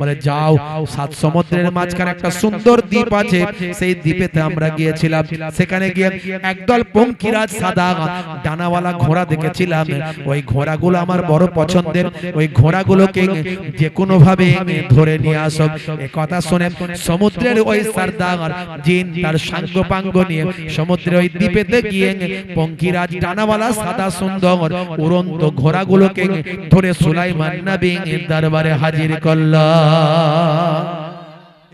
বলে যাও, 7 সমুদ্রের মাঝখানে একটা সুন্দর দ্বীপ আছে, সেই দ্বীপেতে আমরা গিয়েছিলাম। সেখানে গিয়ে একদল পঙ্খিরাজ সাদা ডানাওয়ালা ঘোড়া দেখেছিলাম। ওই ঘোড়াগুলো আমার বড় পছন্দের। ওই ঘোড়াগুলোকে যে কোনো ভাবে ধরে নিয়ে আসো। এই কথা শুনে সমুদ্রের ওই সরদার জিন তার সাঙ্গপাঙ্গ নিয়ে সমুদ্রের ওই দ্বীপেতে গিয়ে পঙ্খিরাজ ডানাওয়ালা সাদা সুন্দর উড়ন্ত ঘোড়াগুলোকে ধরে সুলাইমান নবীর দরবারে হাজির করল।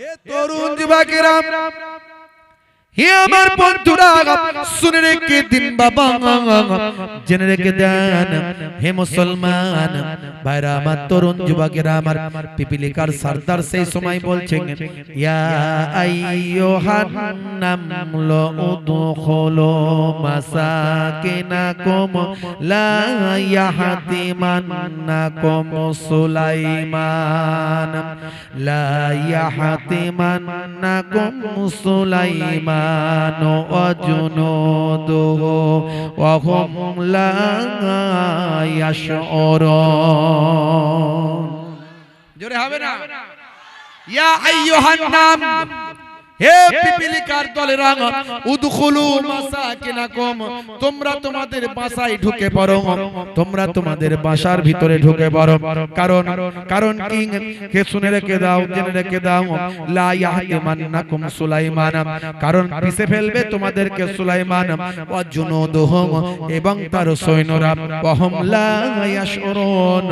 এ তরুণ যুবকেরা, হে আমার বন্ধুরা, শুনে রেখে দিন বাবা, জেনে রেখে দেন হে মুসলমান ভাইরা আমার, তরুণ যুবকেরা আমার, পিপিলিকার সরদার সেই সময় বলছেন, ইয়া আইয়ুহান নামলু উদখুলু মাসাকিনাকুম লা ইয়াহতিমান্নাকুম সুলাইমান, লা ইয়াহতিমান্নাকুম সুলাইমান ওয়াজুনুদুহু ওয়া হুম লা ইয়াশউরুন। জোরে হবে না? ইয়া আইয়ুহান নাম, হে পিপিলিকার দলেরা, উদখুলু মাসাকিনাকুম, তোমরা তোমাদের বাসায় ঢুকে পড়ো, তোমরা তোমাদের বাসার ভিতরে ঢুকে পড়ো। কারণ কি? কে শুনে রেখে দাও, জেনে রেখে দাও, লা ইয়াহতিমান্নাকুম সুলাইমান, কারণ পিছে ফেলবে তোমাদেরকে সুলাইমান, ওয়া জুনুদুহু, এবং তার সৈন্যরা, ওয়া হুম লা ইয়াশউরুন,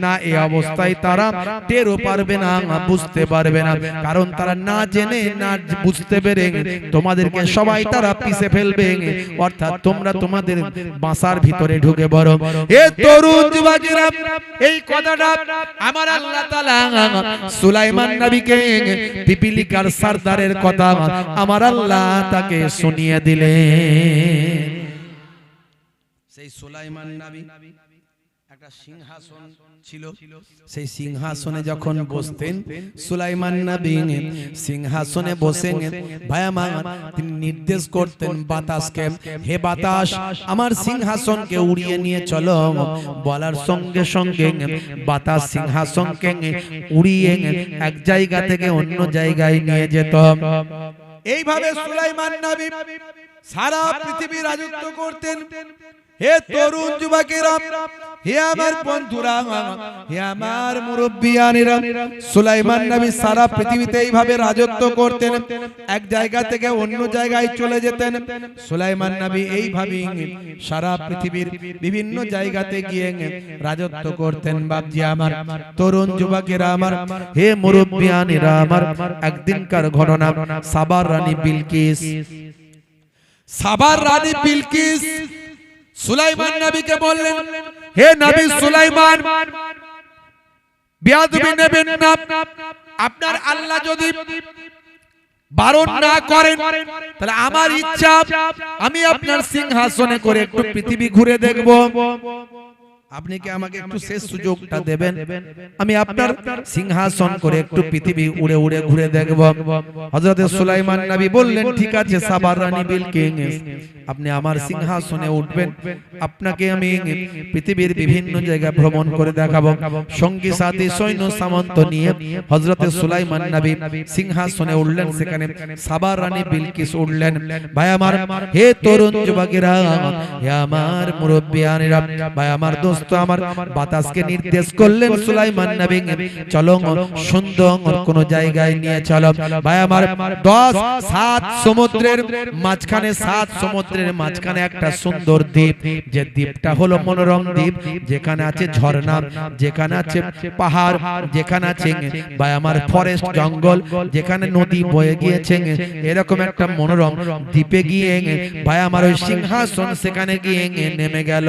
না এই অবস্থায় তারা টেরও পারবে না, বুঝতে পারবে না, কারণ তারা না জেনে না বুঝতে পেরে তোমাদেরকে সবাই তারা পিছে ফেলবে, অর্থাৎ তোমরা তোমাদের বাসার ভিতরে ঢুকে পড়ো। এ তরুণ যুবকেরা, এই কথাটা আমার আল্লাহ তাআলা সুলাইমান নবীকে, পিপিলিকার সরদারের কথা আমার আল্লাহ তাকে শুনিয়ে দিলেন। সেই সুলাইমান নবী একটা সিংহাসন ছিল, সেই সিংহাসনে যখন বসতেন সুলাইমান নবী, সিংহাসনে বসে ভাই আমার তিনি নির্দেশ করতেন বাতাসকে, হে বাতাস আমার সিংহাসনকে উড়িয়ে নিয়ে চলো। বলার সঙ্গে সঙ্গে বাতাস সিংহাসনকে উড়িয়ে এক জায়গা থেকে অন্য জায়গায় নিয়ে যেত। এইভাবে সুলাইমান নবী সারা পৃথিবী রাজত্ব করতেন। হে তরুণ যুবকেরা, হে আমার বন্ধুরা, হে আমার মুরব্বিয়ানেরা, সুলাইমান নবী সারা পৃথিবীতে এইভাবে রাজত্ব করতেন, এক জায়গা থেকে অন্য জায়গায় চলে যেতেন। সুলাইমান নবী এইভাবে সারা পৃথিবীর বিভিন্ন জায়গাতে গিয়ে রাজত্ব করতেন। বাপজি আমার, তরুণ যুবকেরা আমার, হে মুরব্বিয়ানেরা আমার, একদিনকার ঘটনা, সাবার রানী বিলকিস, সাবার রানী বিলকিস সুলাইমান নবীকে বললেন, হে নবী সুলাইমান, বেয়াদবি নেবেন না, আপনার আল্লাহ যদি বারণ না করেন তাহলে আমার ইচ্ছা আমি আপনার সিংহাসনে করে একটু পৃথিবী ঘুরে দেখব। আপনি কি আমাকে একটু শেষ সুযোগটা দেবেন? আমি আপনার সিংহাসন করে একটু পৃথিবী উড়ে উড়ে ঘুরে দেখব। হযরত সুলাইমান নবী বললেন, ঠিক আছে সাবার রানী বিলকিস, আপনি আমার সিংহাসনে উঠবেন, আপনাকে আমি পৃথিবীর বিভিন্ন জায়গা ভ্রমণ করে দেখাবো। সঙ্গী সাথী সৈন্য সামন্ত নিয়ে হযরত সুলাইমান নবী সিংহাসনে উঠলেন, সেখানে সাবার রানী বিলকিস উঠলেন। ভাই আমার, হে তরুণ যুবকেরা, হে আমার মুরব্বিয়ানেরা, ভাই আমার দোস্ত আমার, বাতাসকে নির্দেশ করলেন সুলাইমান নবী, চলো সুন্দর কোন জায়গায় নিয়ে চলো। ভাই আমার, 7 সমুদ্রের মাঝখানে, 7 সমুদ্রের মাঝখানে একটা সুন্দর দ্বীপ, যে দ্বীপটা হলো মনোরম দ্বীপ, যেখানে আছে ঝর্ণা, যেখানে আছে পাহাড়, যেখানে আছে ভাই আমার ফরেস্ট জঙ্গল, যেখানে নদী বয়ে গিয়েছে, এরকম একটা মনোরম দ্বীপে গিয়ে ভাই আমার ওই সিংহাসন সেখানে গিয়ে নেমে গেল।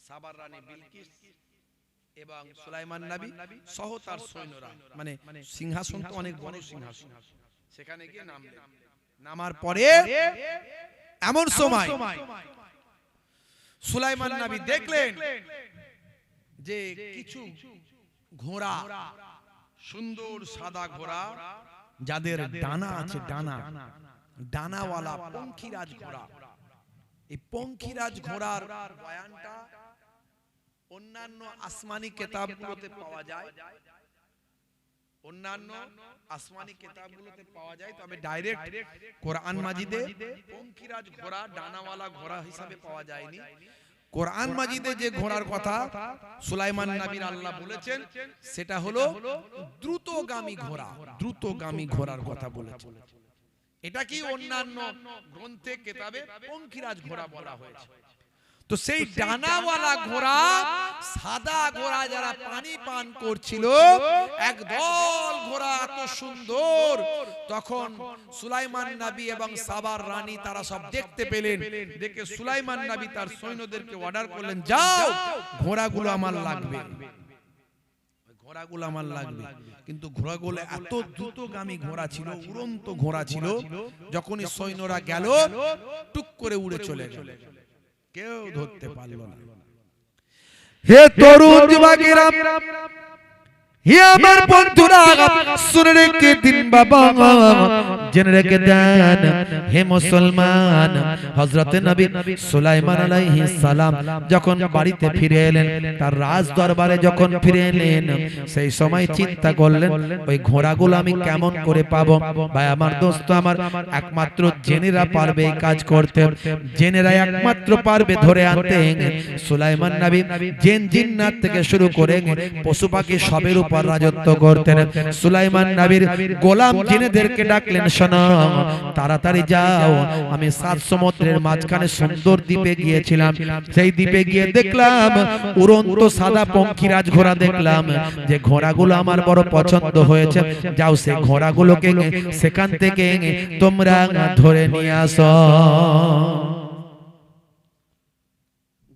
সাবার রানী বিলকিস এবং সুলাইমান নবী সহ তার সৈন্যরা, মানে সিংহাসন তো অনেক বড় সিংহাসন, সেখানে গিয়ে নামলেন। নামার পরে এমন সময় সুলাইমান নবী দেখলেন যে কিছু ঘোড়া, সুন্দর সাদা ঘোড়া, যাদের ডানা আছে, ডানাওয়ালা পঙ্খিরাজ ঘোড়া। এই পঙ্খিরাজ ঘোড়ার বয়ানটা অন্যান্য আসমানি কিতাবগুলোতে পাওয়া যায়, অন্যান্য আসমানি কিতাবগুলোতে পাওয়া যায়, তবে ডাইরেক্ট কোরআন মাজিদে পঙ্খিরাজ ঘোড়া, ডানাওয়ালা ঘোড়া হিসাবে পাওয়া যায়নি। কোরআন মাজিদে যে ঘোড়ার কথা সুলাইমান নবীর আল্লাহ বলেছেন সেটা হলো দ্রুতগামী ঘোড়া, দ্রুতগামী ঘোড়ার কথা বলেছেন। এটা কি অন্যান্য গ্রন্থে কিতাবে পঙ্খিরাজ ঘোড়া বলা হয়েছে। তো সেই ডানাওয়ালা ঘোড়া, সাদা ঘোড়া যারা পানি পান করছিল, একদল ঘোড়া এত সুন্দর, তখন সুলাইমান নবী এবং সাবার রানী তারা সব দেখতে পেলেন। দেখে সুলাইমান নবী তার সৈন্যদেরকে অর্ডার করলেন, যাও ঘোড়াগুলো আমার লাগবে, ঘোড়াগুলো আমার লাগবে। কিন্তু ঘোড়াগুলো এত দ্রুতগামী ঘোড়া ছিল, উড়ন্ত ঘোড়া ছিল, যখনই সৈন্যরা গেল টুক করে উড়ে চলে গেল, কেউ ধরতে পারল না। হে তরুণ যুবকেরা, হে আমার বন্ধুরা, শুনে রেখে দিন বাবা, জেনে রেখে দেন হে মুসলমান, হযরত নবী সুলাইমান আলাইহিস সালাম যখন বাড়িতে ফিরে এলেন, তার রাজ দরবারে যখন ফিরে এলেন, সেই সময় চিন্তা করলেন ওই ঘোড়াগুলো আমি কেমন করে পাবো। ভাই আমার দোস্ত আমার, একমাত্র জেনেরা পারবে এই কাজ করতে, জেনেরা একমাত্র পারবে ধরে আনতে। সুলাইমান নবী জিন জিন্নাত থেকে শুরু করে পশু পাখি সবের উপর রাজত্ব করতেন। সুলাইমান নবীর গোলাম জিনেদেরকে ডাকলেন, শোনো তাড়াতাড়ি যাও, আমি 7 সমুদ্রের মাঝখানে সুন্দর দ্বীপে গিয়েছিলাম, সেই দ্বীপে গিয়ে দেখলাম উড়ন্ত সাদা পঙ্খিরাজ ঘোড়া, দেখলাম যে ঘোড়াগুলো আমার বড় পছন্দ হয়েছে, যাও সেই ঘোড়াগুলোকে সেখান থেকে তোমরা ধরে নিয়ে আসো।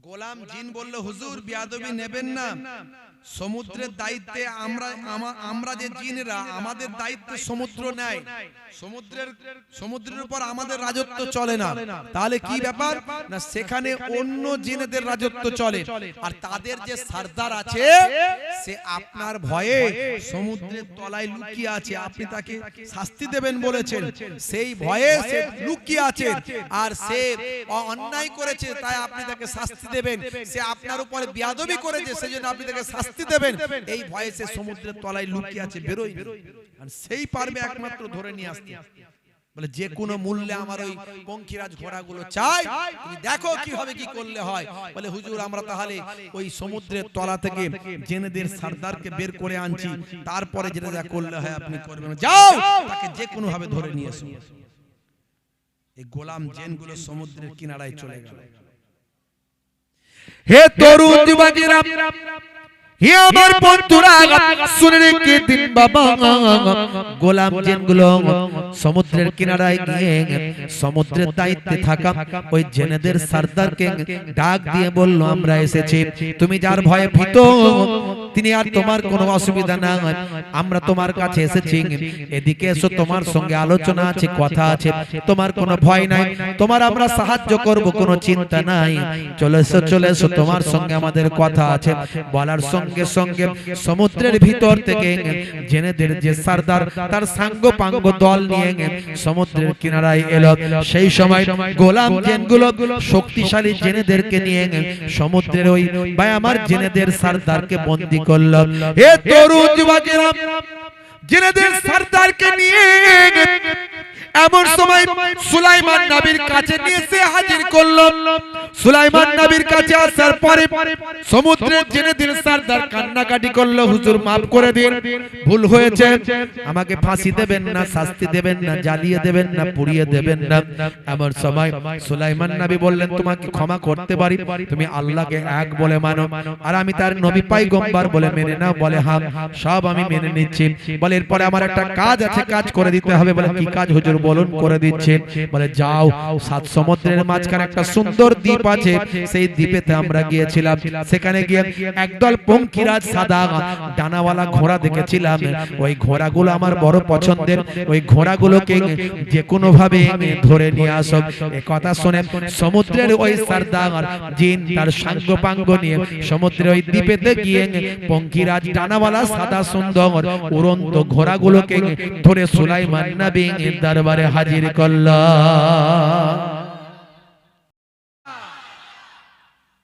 গোলাম জিন বলল, হুজুর বিয়াদবি নেবেন না, সমুদ্রের দায়িত্বে আমরা যে জিনেরা, আমাদের দায়িত্বে সমুদ্র নেয়, সমুদ্রের উপর আমাদের রাজত্ব চলে না। তাহলে কি ব্যাপার না, সেখানে অন্য জিনেদের রাজত্ব চলে, আর তাদের যে সরদার আছে সে আপনার ভয়ে সমুদ্রের তলায় লুকিয়ে আছে, আপনি তাকে শাস্তি দেবেন বলেছেন, সেই ভয়ে সে লুকিয়ে আছে, আর সে অন্যায় করেছে তাই আপনি তাকে শাস্তি দেবেন, সে আপনার উপরে বিয়াদবি করেছে সেজন্য আপনি তাকে শাস্তি দেবেন, এই ভয়ে সে সমুদ্রের তলায় লুকিয়ে আছে, বেরোই, আর সেই পারবে একমাত্র ধরে নিয়ে আসতে। বলে যে কোনো মূল্যে আমার ওই পঙ্খিরাজ ঘোড়াগুলো চাই, তুমি দেখো কিভাবে কি করলে হয়। বলে হুজুর আমরা তাহলে ওই সমুদ্রের তলা থেকে জেনেদের সরদারকে বের করে আনছি, তারপরে যেটা যা করলে হয় আপনি করবেন, যাও তাকে যে কোনো ভাবে ধরে নিয়ে এসো। এই গোলাম জেনগুলো সমুদ্রের কিনারায় চলে গেল। হে তরুণ যুবকেরা, হে আমার বন্ধুরা, শুনে রেখে দিন বাবা, গোলাম জিনগুলো সমুদ্রের কিনারায় গিয়ে সমুদ্রের দায়িত্বে থাকা ওই জেনেদের সরদারকে ডাক দিয়ে বলল, আমরা এসেছি, তুমি যার ভয়ে ভীত তিনি আর তোমার কোনো অসুবিধা না, আমরা তোমার কাছে এসেছি, এদিকে এসো, তোমার সঙ্গে আলোচনা আছে, কথা আছে, তোমার কোনো ভয় নাই, তোমার আমরা সাহায্য করব, কোনো চিন্তা নাই, চলে এসো, চলে এসো, তোমার সঙ্গে আমাদের কথা আছে। বলার সঙ্গে সঙ্গে সমুদ্রের ভিতর থেকে জেনেদের যে সরদার তার সাঙ্গ পাঙ্গ দল নিয়ে সমুদ্রের কিনারায় এলো। সেই সময় গোলাম জেনগুলো শক্তিশালী জেনেদেরকে নিয়ে সমুদ্রের ওই ভাই আমার জেনেদের সরদারকে বন্দী করল। হে তরুণ যুবকেরা, জেনেদের সরদারকে নিয়ে এমন সময় সুলাইমান নবীর কাছে নিয়ে এসে হাজির করলো। সুলাইমান নবীর কাছে আসার পরে সমুদ্রের জেনেদের সরদার কান্নাকাটি করলো, হুজুর মাফ করে দিন, ভুল হয়েছে, আমাকে ফাঁসি দেবেন না, শাস্তি দেবেন না, জ্বালিয়ে দেবেন না, পুড়িয়ে দেবেন না। এমন সময় সুলাইমান নবী বললেন, তোমাকে ক্ষমা করতে পারি, তুমি আল্লাহকে এক বলে মানো, আর আমি তার নবী পয়গম্বর বলে মেনে নাও। বলে হ্যাঁ, সব আমি মেনে নিচ্ছি। বলে এরপরে আমার একটা কাজ আছে, কাজ করে দিতে হবে। বলে কি কাজ হুজুর বলুন, করে দিচ্ছেন। বলে যাও, 7 সমুদ্রের মাঝখানে একটা সুন্দর দ্বীপ আছে, সেই দ্বীপেতে আমরা গিয়েছিলাম, সেখানে গিয়ে একদল পঙ্খিরাজ সাদা ডানাওয়ালা ঘোড়া দেখেছিলাম, ওই ঘোড়াগুলো আমার বড় পছন্দের, ওই ঘোড়াগুলোকে যে কোনো ভাবে ধরে নিয়ে আসো। এই কথা শুনে সমুদ্রের ওই সরদার জিন তার সাঙ্গ পাঙ্গ নিয়ে সমুদ্রের ওই দ্বীপেতে গিয়ে পঙ্খিরাজ ডানাওয়ালা সাদা সুন্দর উড়ন্ত ঘোড়াগুলোকে ধরে সুলাইমান নবীর দরবারে হাজির করল।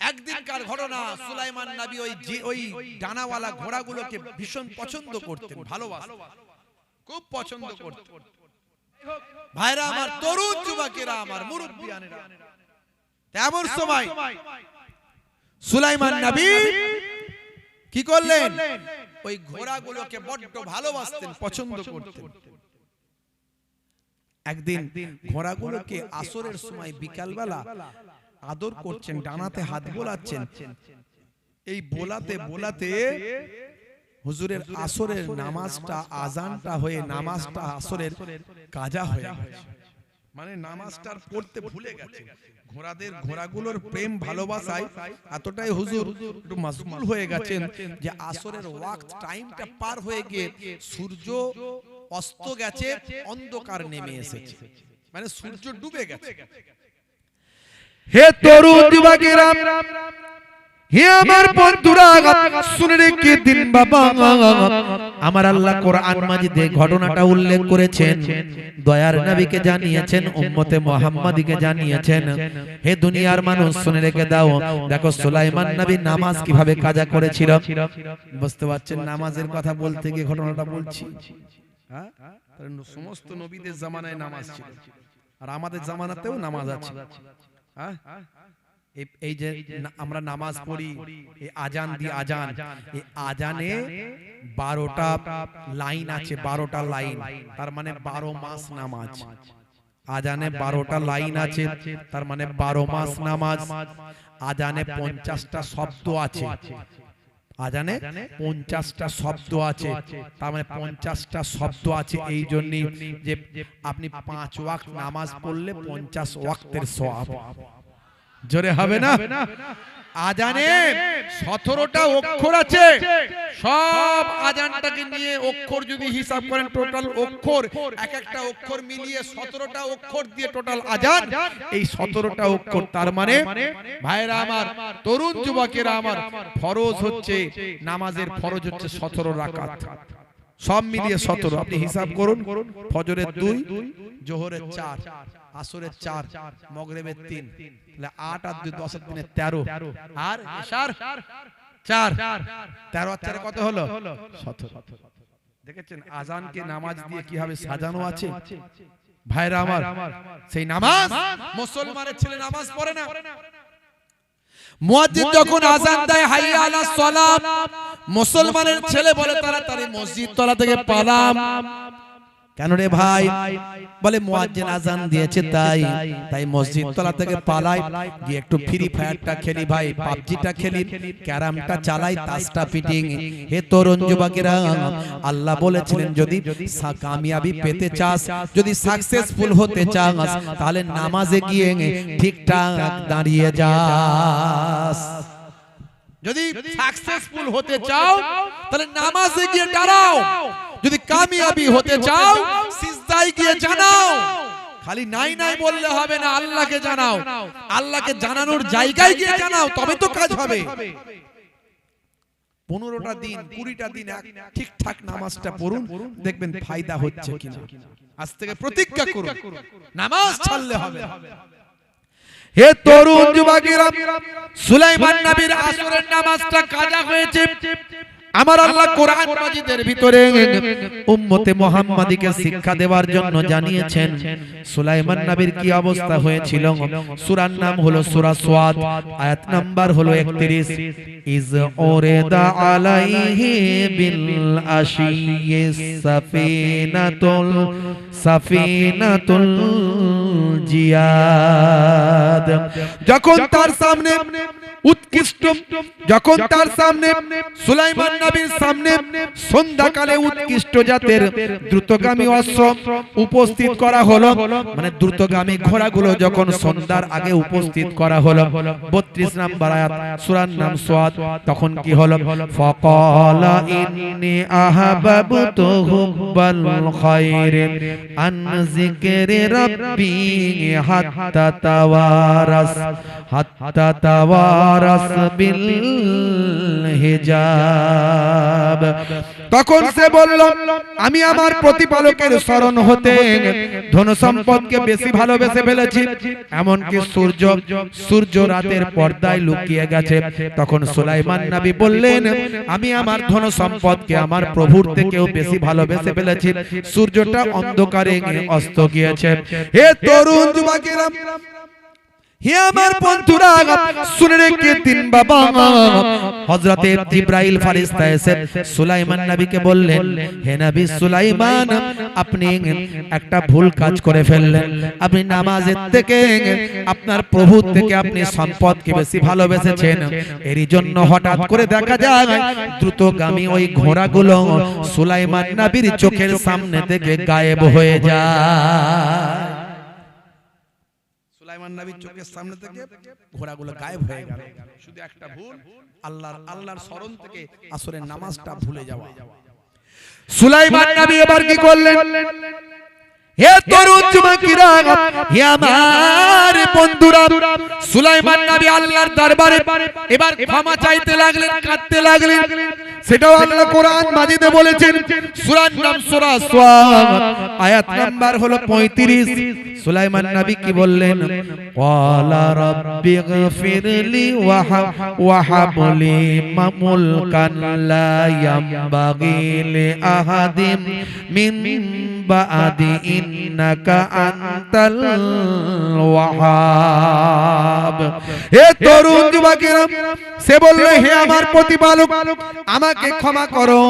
একদিনকার ঘটনা, সুলাইমান নবী ওই ডানাওয়ালা ঘোড়াগুলোকে ভীষণ পছন্দ করতেন, ভালোবাসতেন, খুব পছন্দ করতেন। ভাইরা আমার, তরুণ যুবকেরা আমার, মুরব্বিয়ানেরা, এমন সময় সুলাইমান নবী কি করলেন? ওই ঘোড়াগুলোকে বড্ড ভালোবাসতেন, পছন্দ করতেন। একদিন ঘোড়াগুলোকে আসরের সময় বিকালবেলা আদর করছেন, ডানাতে হাত বোলাচ্ছেন। এই বোলাতে বোলাতে হুজুরের আসরের নামাজটা, আজানটা হয়ে নামাজটা আসরের কাজা হয়ে গেছে, মানে নামাজটা পড়তে ভুলে গেছে। ঘোড়াগুলোর প্রেম ভালোবাসায় এতটাই হুজুর একটু মশগুল হয়ে গেছেন যে আসরের ওয়াক্ত টাইমটা পার হয়ে গিয়ে সূর্য অস্ত গেছে, অন্ধকার নেমে এসেছে, মানে সূর্য ডুবে গেছে। হে তরুণ যুবকেরা, হে আমার বন্ধুরা, শুনে রেখে দিন বাবা, আমার আল্লাহ কোরআন মাজিদে ঘটনাটা উল্লেখ করেছেন, দয়ার নবীকে জানিয়েছেন, উম্মতে মুহাম্মাদীকে জানিয়েছেন। হে দুনিয়ার মানুষ, শুনে রেখে দাও, দেখো সুলাইমান নবী নামাজ কিভাবে কাজা করেছিল। বুঝতে পারছেন নামাজের কথা বলতে গিয়ে ঘটনাটা বলছি। হ্যাঁ, সমস্ত নবীদের জামানায় নামাজ ছিল, আর আমাদের জামানাতেও নামাজ আছে। হ্যাঁ, এই যে আমরা নামাজ পড়ি, এই আজান দিয়ে আজান, এই আজানে 12টা লাইন আছে, 12টা লাইন, তার মানে 12 মাস নামাজ। আজানে 12টা লাইন আছে, তার মানে 12 মাস নামাজ। আজানে 50টা শব্দ আছে, আজানে 50টা শব্দ আছে, তার মানে 50টা শব্দ আছে। এই জন্যই যে আপনি 5 ওয়াক্ত নামাজ পড়লে 50 ওয়াক্তের সওয়াব। জোরে হবে না? আজানে 17টা অক্ষর আছে, সব আজানটাকে নিয়ে অক্ষর যদি হিসাব করেন, টোটাল অক্ষর, এক একটা অক্ষর মিলিয়ে 17টা অক্ষর দিয়ে টোটাল আজান। এই 17টা অক্ষর, তার মানে ভাইরা আমার, তরুণ যুবকেরা আমার, ফরজ হচ্ছে, নামাজের ফরজ হচ্ছে 17 রাকাত, সব মিলিয়ে 17। আপনি হিসাব করুন, ফজরের 2, জোহরের 4, আসরের 4, মাগরিবের 3, তাহলে 8 আর 2 10 দিনে 13, আর ইশার 4, 13 আর 4 কত হলো? 17। দেখেছেন আজানকে নামাজ দিয়ে কিভাবে সাজানো আছে। ভাইরা আমার, সেই নামাজ মুসলমানের ছেলে নামাজ পড়ে না, মুয়াজ্জিন যখন আযান দেয় হাইয়া আলাস সালাত, মুসলমানের ছেলে বলে তাড়াতাড়ি মসজিদ তলা থেকে পালাম। কেন রে ভাই? বলে মুয়াজ্জিন আযান দিয়েছে, তাই মসজিদ তলা থেকে পালাই, গিয়ে একটু ফ্রি ফায়ারটা খেলি ভাই, পাবজিটা খেলি, ক্যারামটা চালাই, তাসটা পিটিং। হে তরুণ যুবকেরা, আল্লাহ বলেছিলেন যদি কামিয়াবি পেতে চাস, যদি সাকসেসফুল হতে চাস, তাহলে নামাজে গিয়ে ঠিকঠাক দাঁড়িয়ে যাস। যদি সাকসেসফুল হতে চাও তাহলে নামাজে গিয়ে দাঁড়াও, যদি কামিয়াবি হতে চাও সিজদায় গিয়ে জানাও। খালি নাই নাই বললে হবে না, আল্লাহকে জানাও, আল্লাহকে জানানোর জায়গায় গিয়ে জানাও, তবে তো কাজ হবে। 15টা দিন 20টা দিন ঠিকঠাক নামাজটা পড়ুন, দেখবেন ফায়দা হচ্ছে কিনা। আজ থেকে প্রতিজ্ঞা করুন, নামাজ ছাড়লে হবে। হে তরুণ যুবকেরা, সুলাইমান নবীর আসরের নামাজটা কাজা হয়েছে। আমার আল্লাহ কোরআন মাজিদের ভিতরে উম্মতে মুহাম্মাদীকে শিক্ষা দেওয়ার জন্য জানিয়েছেন সুলাইমান নবীর কি অবস্থা হয়েছিল। সূরার নাম হলো সূরা সাদ, আয়াত নাম্বার হলো 31। ইজ উরিদা আলাইহি বিল আশিয়িস সাফিনাতুল জিয়াদ। যখন তার সামনে উৎকৃষ্ট, যখন তার সামনে সুলাইমান নবীর সামনে সন্ধ্যাকালে উৎকৃষ্ট জাতের দ্রুতগামী অশ্ব উপস্থিত করা হলো, মানে দ্রুতগামী ঘোড়াগুলো যখন সন্ধ্যার আগে উপস্থিত করা হলো, 32 নম্বর আয়াত, সূরার নাম সাদ। তখন কি হলো? ফাকালা ইন্নী আহাবাবতু হুব্বাল খায়রি আন যিকরি রাব্বি হাত্তা তাওয়ারাস রাসবিল হিজাব। তখন সে বলল, আমি আমার প্রতিপালকের শরণ হতে ধন সম্পদকে বেশি ভালোবেসে ফেলেছি, এমনকি সূর্য রাতের পর্দায় লুকিয়ে গেছে। তখন সুলাইমান নবী বললেন, আমি আমার ধন সম্পদকে আমার প্রভুর থেকেও বেশি ভালোবেসে ফেলেছি, সূর্যটা অন্ধকারে অস্ত গিয়েছে। হে তরুণ যুবকেরা, হে আমার বন্ধুরা, শুনে রেখে দিন বাবা। হযরতে জিবরাইল ফেরেশতা এসে সুলাইমান নবীকে বললেন, হে নবী সুলাইমান, আপনি একটা ভুল কাজ করে ফেললেন। আপনি নামাজের থেকে, আপনার প্রভুর থেকে আপনি সম্পদকে বেশি ভালোবেসেছেন। এরই জন্য হঠাৎ করে দেখা যায় দ্রুতগামী ওই ঘোড়াগুলো সুলাইমান নবীর চোখের সামনে থেকে গায়েব হয়ে যায়। সুলাইমান নবীর চোখের সামনে থেকে ঘোড়াগুলো গায়েব হয়ে গেল। শুধু একটা ভুল, আল্লাহর শরণ থেকে আসরের নামাজটা ভুলে যাওয়া। সুলাইমান নবী এবার কি করলেন? হে তরুণ যুবকেরা, হে আমার বন্ধুরা, সুলাইমান নবী আল্লাহর দরবারে এবার ক্ষমা চাইতে লাগলেন, কাঁদতে লাগলেন। সেটাও আল্লাহ কোরআন মাজিদে বলেছেন। সূরার নাম সূরা সাদ, আয়াত নাম্বার হলো 35। সুলাইমান নবী কি বললেন? ওয়ালা রাব্বিগফিরলি ওয়া হাবলি মুলকান লা ইয়ামবাগি লি আহাদিম মিন বাদি ইন্নাকা আনতাল ওয়াহাব। হে তরুণ যুবকেরা, সে বলল, হে আমার প্রতিপালক, আমাকে ক্ষমা করো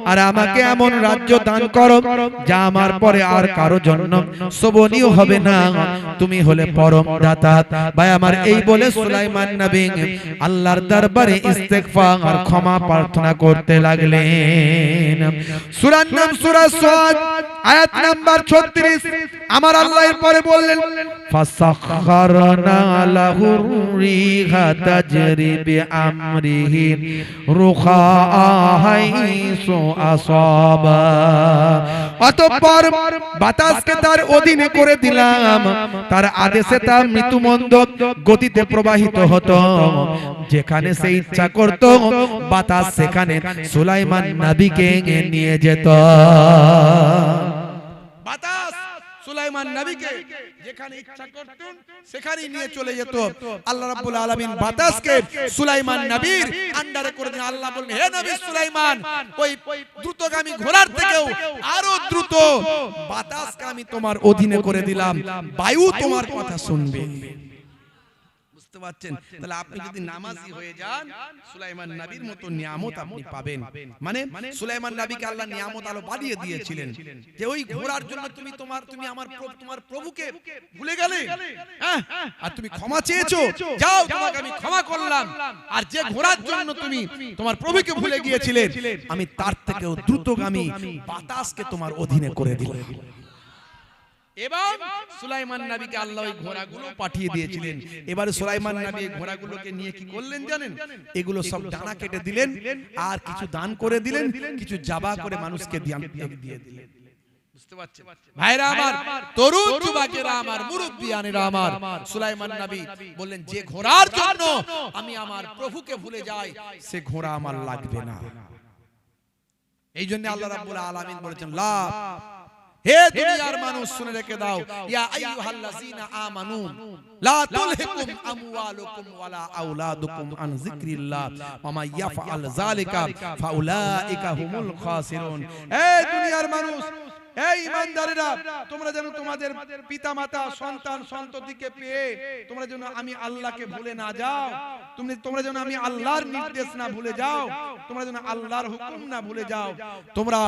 আর আমাকে এমন রাজ্য দান করো যা আমার পরে আর কারো জন্য শোভনীয় হবে না। তুমি হলে পরম দাতা। ভাই আমার, এই বলে সুলাইমান নবী আল্লাহর দরবারে ইস্তেগফার আর ক্ষমা প্রার্থনা করতে লাগলেন। সূরার নাম সূরা সাদ, আয়াত নাম্বার 36। আমার আল্লাহ এরপরে বললেন, ফাসাখখারনা লাহুর রিহা তাজরি বিআমরিহি রুখাআহাইসু আসাবা। অতঃপর বাতাসকে তার অধীনে করে দিলাম, তার আদেশে তা মৃত্যুমন্দ গতিতে প্রবাহিত হতো। যেখানে সে ইচ্ছা করত বাতাস সেখানে সুলাইমান নবীকে নিয়ে যেত। বাতাস সুলাইমান নবীকে যেখানে ইচ্ছা করতেন সেখানেই নিয়ে চলে যেত। আল্লাহ রাব্বুল আলামিন বাতাসকে সুলাইমান নবীর আন্ডারে করে দিলেন। আল্লাহ বললেন, হে নবী সুলাইমান, ওই দ্রুতগামী ঘোড়ার থেকেও আরো দ্রুত বাতাসকে আমি তোমার অধীনে করে দিলাম। বায়ু তোমার কথা শুনবে। বুঝতে পারছেন? তাহলে আপনি যদি নামাজি হয়ে যান, সুলাইমান নবীর মতো নিয়ামত আপনি পাবেন। মানে সুলাইমান নবীকে আল্লাহ নিয়ামত আলো বাড়িয়ে দিয়েছিলেন যে ওই ঘোড়ার জন্য তুমি তোমার প্রভুকে ভুলে গেলে, আর তুমি ক্ষমা চেয়েছো, যাও তোমাকে আমি ক্ষমা করলাম। আর যে ঘোড়ার জন্য তুমি তোমার প্রভুকে ভুলে গিয়েছিলে, আমি তার থেকেও দ্রুতগামী বাতাসকে তোমার অধীনে করে দিলাম। এবং সুলাইমান নবীকে আল্লাহ ওই ঘোড়াগুলো পাঠিয়ে দিয়েছিলেন। এবারে সুলাইমান নবী ঘোড়াগুলোকে নিয়ে কি করলেন জানেন? এগুলো সব ডানা কেটে দিলেন, আর কিছু দান করে দিলেন, কিছু জাবা করে মানুষকে দিয়ে দিলেন। বুঝতে পারছেন ভাইরা আমার, তরুণ যুবকেরা আমার, মুরব্বিয়ানেরা আমার, সুলাইমান নবী বললেন, যে ঘোড়ার জন্য আমি আমার প্রভুকে ভুলে যাই, সে ঘোড়া আমার লাগবে না। এই জন্য আল্লাহ রাব্বুল আলামিন বলেছেন, লা, হে দুনিয়ার মানুষ শুনে রেখে দাও, ইয়া আইয়ুহাল্লাযীনা আমানু লা তুলহিকুম আমওয়ালুকুম ওয়ালা আওলাদুকুম আন যিকরিল্লাহ ওয়া মা ইয়াফআল যালিকা ফাউলাইকা হুমুল খাসিরুন। হে দুনিয়ার মানুষ, এই ইমানদারেরা, তোমরা যেন তোমাদের পিতামাতা, সন্তান, সন্ততিকে পেয়ে তোমরা যেন আমি আল্লাহকে ভুলে না যাও, তোমরা যেন আমি আল্লাহর নির্দেশ না ভুলে যাও, তোমরা যেন আল্লাহর হুকুম না ভুলে যাও। তোমরা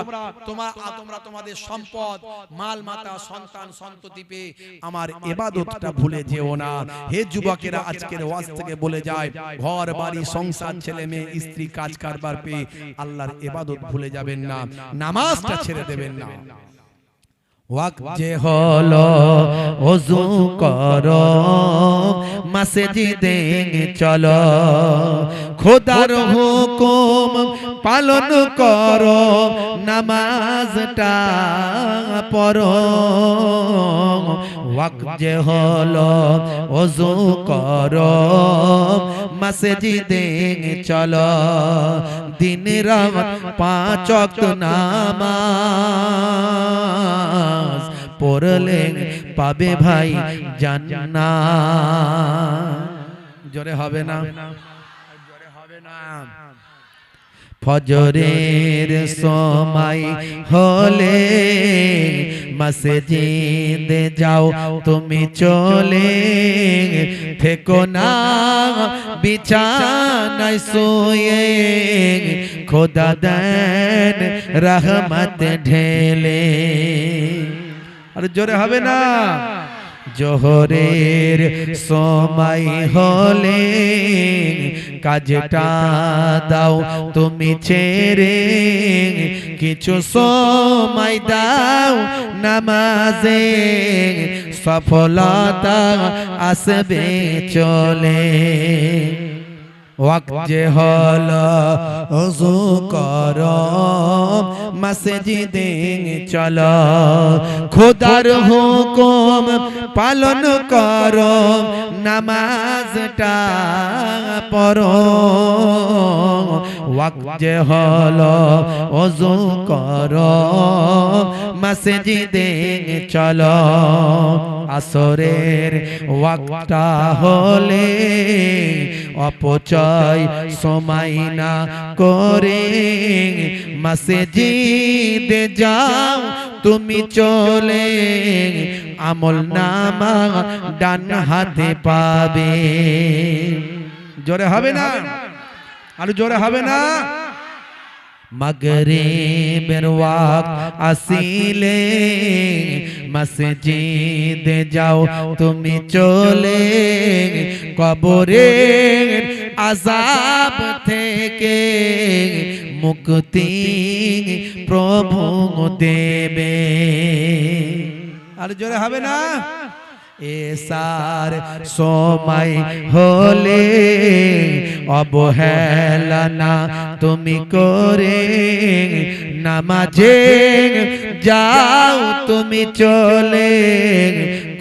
তোমাদের সম্পদ, মাল মাতা, সন্তান, সন্ততি পেয়ে আমার ইবাদতটা ভুলে যেও না। হে যুবকেরা, আজকের ওয়াজ থেকে বলে যায়, ঘর বাড়ি সংসার, ছেলে মেয়ে, স্ত্রী, কাজ কারবার পেয়ে আল্লাহর ইবাদত ভুলে যাবেন না, নামাজটা ছেড়ে দেবেন না। ওয়াক্ত যে হলো ওযু করো, মসজিদে চলো, খোদার হুকুম পালন করো নামাজটা পড়ো ওয়াক্ত যে হলো ওযু করো মসজিদে চলো দিন রাত 5 ওয়াক্ত নামাজ পড়লে পাবে ভাই জান্নাত জোরে হবে না জোরে হবে না ফজরের সময় হলে মসজিদে যাও তুমি চলে থেকো না বিছানায় শুয়ে খোদা দেন রহমত ঢেলে আর জোরে হবে না জোহরের সময় হলে কাজটা দাও তুমি ছেড়ে কিছু সময় দাও নামাজে সফলতা আসবে চলে ওয়াক্ত যে হলো ওযু করো মসজিদে চলো খোদার হুকুম পালন করো নামাজটা পড়ো ওয়াক্ত যে হলো ওযু করো মসজিদে চলো আসরের ওয়াক্তটা হলে অপচয় সময় না করে মসজিদে যাও তুমি চলে আমল নামা ডান হাতে পাবে জোরে হবে না আর জোরে হবে না মাগরিবের ওয়াক্ত আসিলে মসজিদে যাও তুমি চলে কবরের আযাব থেকে মুক্তি প্রভু দেবে আর জোরে হবে না এসার সময় হলে অবহেলা না তুমি করে নামাজে যাও তুমি চলে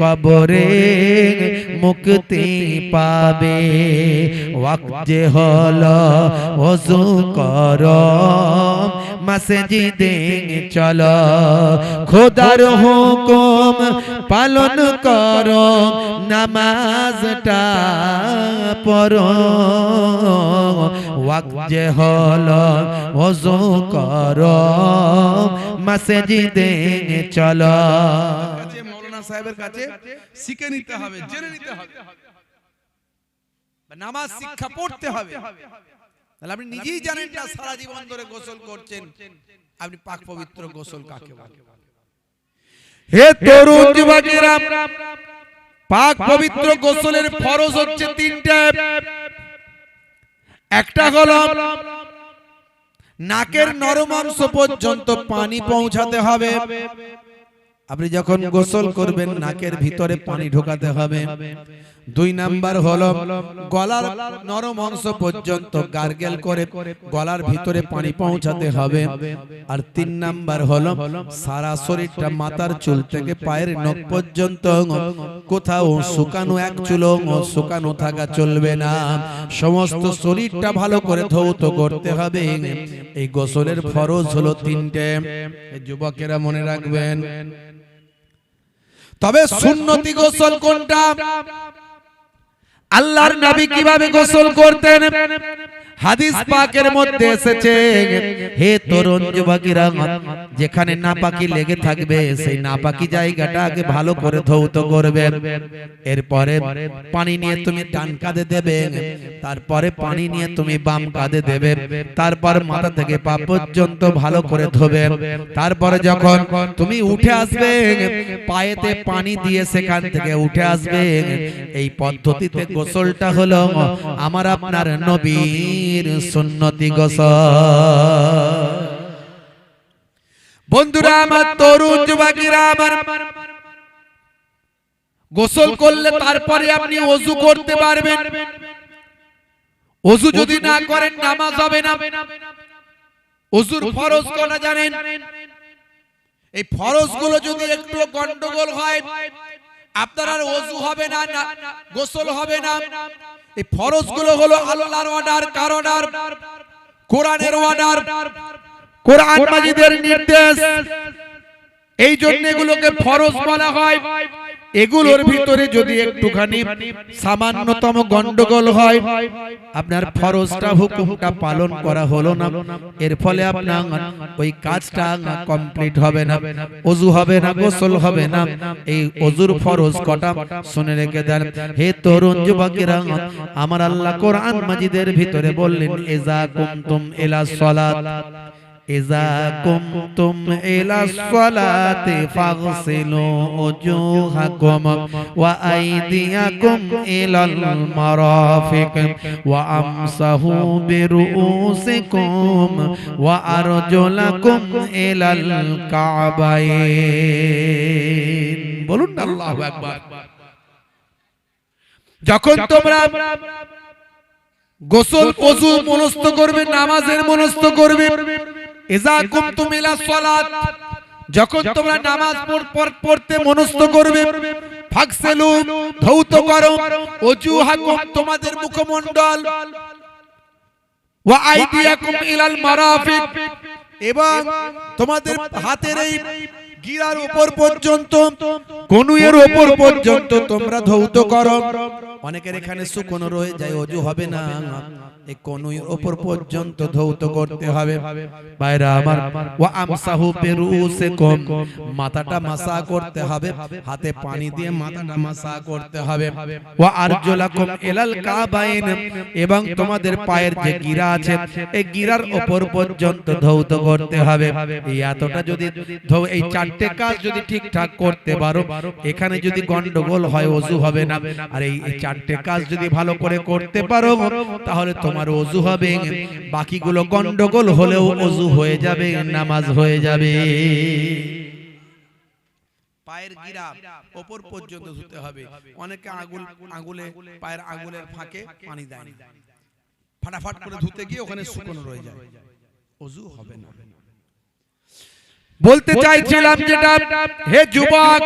কবরে মুক্তি পাবে ওয়াক্ত যে হলো ওযু করো মসজিদে চলো খোদার হুকুম পালন করো নামাজটা পড়ো ওয়াক্ত যে হলো ওযু করো মসজিদে চলো মৌলানা সাহেবের কাছে শিখে নিতে হবে জেনে নিতে হবে নামাজ শিক্ষা পড়তে হবে তাহলে আপনি নিজেই জানেন না সারা জীবন ধরে গোসল করছেন আপনি পাক পবিত্র গোসল কাকে বলে হে তরুণ যুবকেরা পাক পবিত্র গোসলের ফরজ হচ্ছে 3টা একটা হলো নাকের নরম অংশ পর্যন্ত পানি পৌঁছাতে হবে আপনি যখন গোসল করবেন নাকের ভিতরে পানি ঢোকাতে হবে 2 নাম্বার হলো গলার নরম অংশ পর্যন্ত গার্গেল করে গলার ভিতরে পানি পৌঁছাতে হবে আর 3 নাম্বার হলো সারা শরীরটা মাথার চুল থেকে পায়ের নখ পর্যন্ত কোথাও শুকানো এক চুলও শুকানো থাকা চলবে না সমস্ত শরীরটা ভালো করে ধৌত করতে হবে এই গোসলের ফরজ হলো 3টে যুবকেরা মনে রাখবেন তবে সুন্নতি গোসল কোনটা আল্লাহর নবী কিভাবে গোসল করতেন হাদিস পাকের মধ্যে এসেছে হে তরুণ যুবকেরা যেখানে নাপাকি লেগে থাকবে সেই নাপাকি জায়গাটা আগে ভালো করে ধৌত করবে এরপরে পানি নিয়ে তুমি ডান কাঁধে দেবে তারপরে পানি নিয়ে তুমি বাম কাঁধে দেবে তারপর মাথা থেকে পা পর্যন্ত ভালো করে ধোবে তারপরে যখন তুমি উঠে আসবে পায়েতে পানি দিয়ে সেখান থেকে উঠে আসবে এই পদ্ধতিতে গোসলটা হলো আমার আপনার নবীর সুন্নতি গোসল বন্ধুরা আমার তরুণ যুবকেরা আমার গোসল করলে তারপরে আপনি ওযু করতে পারবেন ওযু যদি না করেন নামাজ হবে না ওযুর ফরজ কটা জানেন? এই ফরজগুলো যদি একটু গন্ডগোল হয় আপনার আর ওযু হবে না, গোসল হবে না। এই ফরজগুলো হলো আল্লাহর অর্ডার, কার অর্ডার? কোরআনের অর্ডার, কোরআন মাজিদের নির্দেশ। এই জন্য এগুলোকে ফরজ বলা হয়। এগুলোর ভিতরে যদি একটুখানি সামান্যতম গন্ডগোল হয় আপনার ফরজটা হুকুমটা পালন করা হলো না, এর ফলে আপনার ওই কাজটা কমপ্লিট হবে না, ওযু হবে না, গোসল হবে না। এই ওযুর ফরজ কটা শুনে রেখে দেন হে তরুণ যুবকেরা। আমার আল্লাহ কোরআন মাজিদের ভিতরে বললেন ইজা কুমতুম ইলা সালাত, ইজা কুমতুম ইলা সালাতি ফাগসিলু উজুহাকুম ওয়া আইদিয়াকুম ইলাল মারাফিক ওয়া আমসাহু বিরুউসিকুম ওয়া আরজুলাকুম ইলাল কাবাইন। বলুন না আল্লাহু আকবার। যখন তোমরা গোসল ওযু মনস্থ করবে, নামাজের মনস্থ করবে, ইজা কুমতুম ইলা সালাত, যখন তোমরা নামাজ পড়তে মনস্থ করবে, ফাগসিলু ধৌত করো, ওজুহাকুম তোমাদের মুখমণ্ডল, ওয়া আইদিয়াকুম ইলাল মারাফিক এবং তোমাদের হাতের এই গিরার উপর পর্যন্ত, কনুইয়ের উপর পর্যন্ত তোমরা ধৌত করো। অনেকের এখানে শুকনো রয়ে যায়, ওযু হবে না, এই কনুইয়ের উপর পর্যন্ত ধৌত করতে হবে। ভাইরা আমার, ওয়া আমসাহু বিরুউসিকুম মাথাটা মাসাহ করতে হবে, হাতে পানি দিয়ে মাথাটা মাসাহ করতে হবে। ওয়া আরজুলাকুম ইলাল কাবাইন এবং তোমাদের পায়ের যে গিরা আছে এই গিরার উপর পর্যন্ত ধৌত করতে হবে। এই এতটা যদি এই চারটে কাজ যদি ঠিকঠাক করতে পারো, এখানে যদি গন্ডগোল হয় ওযু হবে না। আর এই চারটে কাজ যদি ভালো করে করতে পারো তাহলে তোমার ওযু হবে, বাকিগুলো গন্ডগোল হলেও ওযু হয়ে যাবে, নামাজ হয়ে যাবে। পায়ের গিরা উপর পর্যন্ত ধুতে হবে। অনেকে আঙ্গুলে পায়ের আঙ্গুলের ফাঁকে পানি দেয় না, ফাটাফাট করে ধুতে গিয়ে ওখানে শুকনো রয়ে যায়, ওযু হবে না। বলতে চাইছিলাম যেটা, হে যুবক,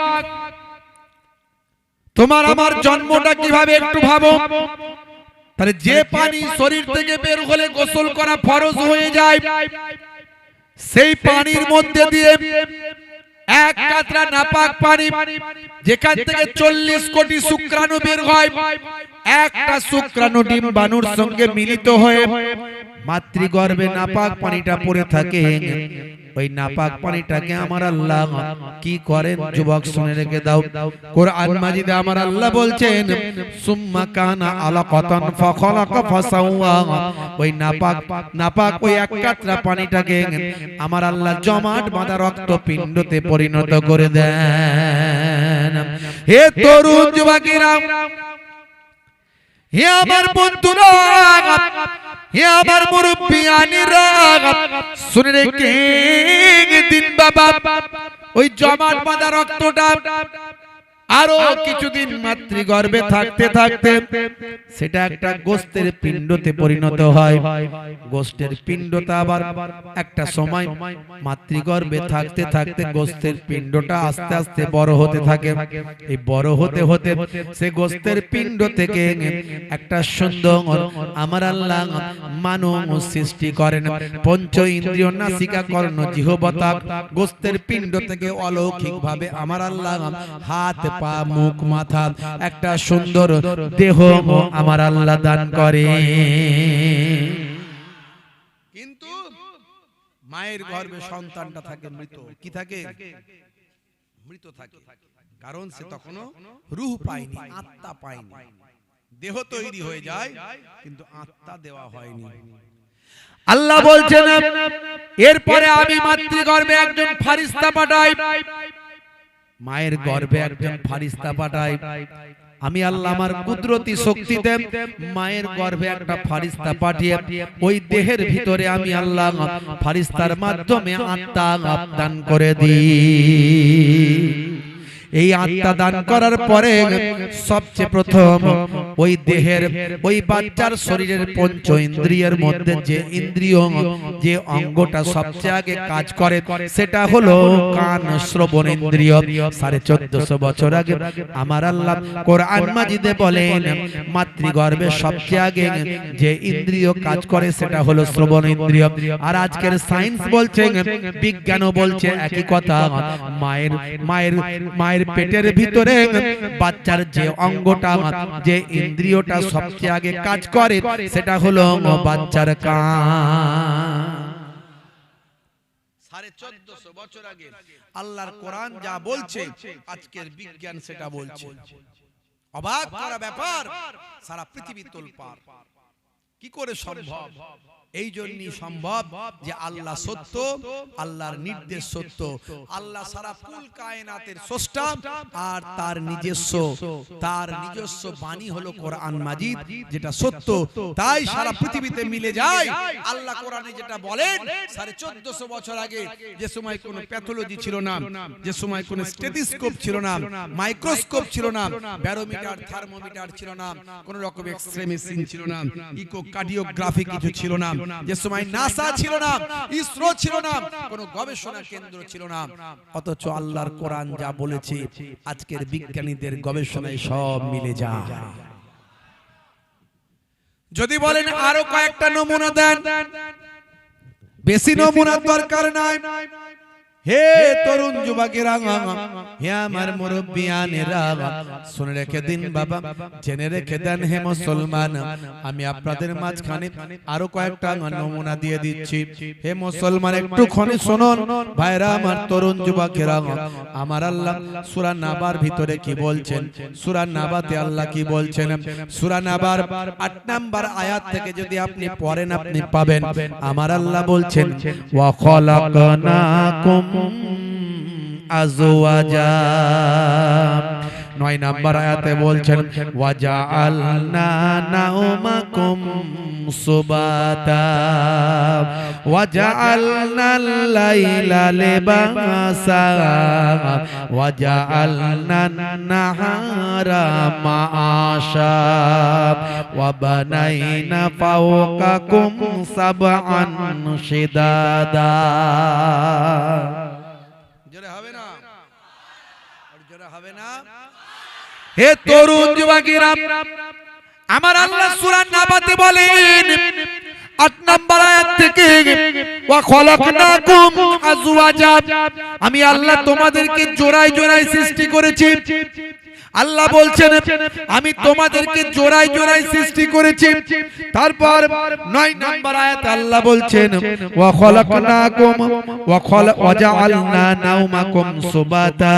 তোমার আমার জন্মটা কিভাবে একটু ভাবো। তাহলে যে পানি শরীর থেকে বের হলে গোসল করা ফরজ হয়ে যায়, সেই পানির মধ্যে দিয়ে এক কাতরা নাপাক পানি, যেখান থেকে 40 কোটি শুক্রাণু বের হয়, একটা শুক্রাণু ডিম্বাণুর সঙ্গে মিলিত হয়ে মাতৃগর্ভে নাপাক পানিটা পড়ে থাকে। ওই নাপাক পানিটাকে আমার আল্লাহ কি করেন যুবক শুনে রেখে দাও। কোরআন মাজিদে আমার আল্লাহ বলছেন সুম্মা কানা আলাকাতান ফাখালাকা ফাসাওয়া, ওই নাপাক ওই এক কাতরা পানিটাকে আমার আল্লাহ জমাট বাঁধা রক্তপিণ্ডতে পরিণত করে দেন। হে তরুণ যুবকেরা, হে আমার বন্ধুরা, হে আমার মুরব্বিয়ানিরা, শুনে রেখে দিন বাবা, ওই জমাট বাঁধা রক্তটা আরো কিছুদিন মাতৃগর্ভে থাকতে থাকতে সেটা একটা গোস্তের পিণ্ডতে পরিণত হয়। গোস্তের পিণ্ডটা আবার একটা সময় মাতৃগর্ভে থাকতে থাকতে গোস্তের পিণ্ডটা আস্তে আস্তে বড় হতে থাকে। এই বড় হতে হতে সে গোস্তের পিণ্ড থেকে একটা সুন্দর আমার আল্লাহ মানব সৃষ্টি করেন। পঞ্চ ইন্দ্রিয় নাসিকা কর্ণ জিহ্বা গোস্তের পিণ্ড থেকে অলৌকিক ভাবে আমার আল্লাহ হাত পা মুখ মাথা একটা সুন্দর দেহ আমার আল্লাহ দান করে। কিন্তু মায়ের গর্ভে সন্তানটা থাকে মৃত। কি থাকে? মৃত থাকে। কারণ সে তখনো রূহ পায়নি, আত্মা পায়নি। দেহ তৈরি হয়ে যায় কিন্তু আত্মা দেওয়া হয়নি। আল্লাহ বলছেন এরপরে আমি মাতৃগর্ভে একজন ফারিস্তা পাঠাই, মায়ের গর্ভে একজন ফারিস্তা পাঠাই। আমি আল্লাহ আমার কুদরতি শক্তিতে মায়ের গর্ভে একটা ফারিস্তা পাঠিয়ে ওই দেহের ভিতরে আমি আল্লাহ ফারিস্তার মাধ্যমে আত্মা দান করে দিই। এই আত্মা দান করার পরে সবচেয়ে প্রথম ওই দেহের ওই বাচ্চার শরীরের পঞ্চ ইন্দ্রিয়ের মধ্যে যে ইন্দ্রিয় যে অঙ্গটা সবচেয়ে আগে কাজ করে সেটা হলো কান শ্রবণ ইন্দ্রিয়। 1450 বছর আগে আমার আল্লাহ কোরআন মাজিদে বলেন মাতৃগর্ভে সবচেয়ে আগে যে ইন্দ্রিয় কাজ করে সেটা হলো শ্রবণ ইন্দ্রিয়। আর আজকের সায়েন্স বলছে, বিজ্ঞানও বলছে একই কথা। মায়ের পেটের ভিতরে বাচ্চার যে অঙ্গটা যে ইন্দ্রিয়টা সবচেয়ে আগে কাজ করে সেটা হলো বাচ্চার কান। 1450 বছর আগে আল্লাহর কোরআন যা বলছে আজকের বিজ্ঞান সেটা বলছে। অবাক করা ব্যাপার, সারা পৃথিবী তোলপাড়। কি করে সম্ভব? এই জন্যই সম্ভব যে আল্লাহ সত্য, আল্লাহর নির্দেশ সত্য। আল্লাহ সারা কুল কায়নাতের স্রষ্টা আর তার নিজস্ব বাণী হলো কোরআন মাজিদ, যেটা সত্য। তাই সারা পৃথিবীতে মিলে যায়। আল্লাহ কোরআনে যেটা বলেন 1450 বছর আগে যে সময় কোনো প্যাথোলজি ছিল না, যে সময় কোনো স্টেথোস্কোপ ছিল না, মাইক্রোস্কোপ ছিল না, ব্যারোমিটার থার্মোমিটার ছিল না, কোন রকম এক্সরে মেশিন ছিল না, ইকোকার্ডিওগ্রাফি কিছু ছিল না, যে সময় নাসা ছিল না, ইসরো ছিল না, কোনো গবেষণা কেন্দ্র ছিল না। অথচ আল্লাহর কোরআন যা বলেছে আজকের বিজ্ঞানীদের গবেষণায় সব মিলে যায়। যদি বলেন আরো কয়েকটা নমুনা দেন, বেশি নমুনার দরকার নাই। হে তরুণ যুবকেরা, হে আমার মুরব্বিয়ানেরা, শুনে রেখে দিন বাবা, জেনে রেখে দেন হে মুসলমান। আমি আপনাদের মাঝখানে আরো কয়েকটা নমুনা দিয়ে দিচ্ছি। হে মুসলমান একটুখানি শুনুন ভাইরা আমার, তরুণ যুবকেরা। আমার আল্লাহ সূরা নাবার ভিতরে কি বলছেন? সূরা নাবাতে আল্লাহ কি বলছেন? সূরা নাবার 8 নাম্বার আয়াত থেকে যদি আপনি পড়েন আপনি পাবেন। আমার আল্লাহ বলছেন ওয়া খালাকনাকুম আজওয়াজা। 9 নাম্বার আয়াতে বলছেন ওয়াজআলনা নাওমাকুম সুবাতা ওয়াজআলনাল লাইলা লিবাসা ওয়াজআলনান নাহারা মাআশা ওয়া বানাইনা ফাওকাকুম সাবআন শিদাদা। জোরে হবে না? জোরে হবে না? হে তরুণ যুবকেরা, আমার আল্লাহ সূরা নাবাতে বলেন 8 নাম্বার আয়াত থেকে ওয়া খালাকনাকুম আজওয়াজা, আমি আল্লাহ তোমাদেরকে জোড়ায় জোড়ায় সৃষ্টি করেছি। আল্লাহ বলছেন আমি তোমাদেরকে জোড়ায় জোড়ায় সৃষ্টি করেছি। তারপর 9 নাম্বার আয়াতে আল্লাহ বলছেন ওয়া খালাকনাকুম ওয়া জাআলনা নাওমাকুম সুবাতা,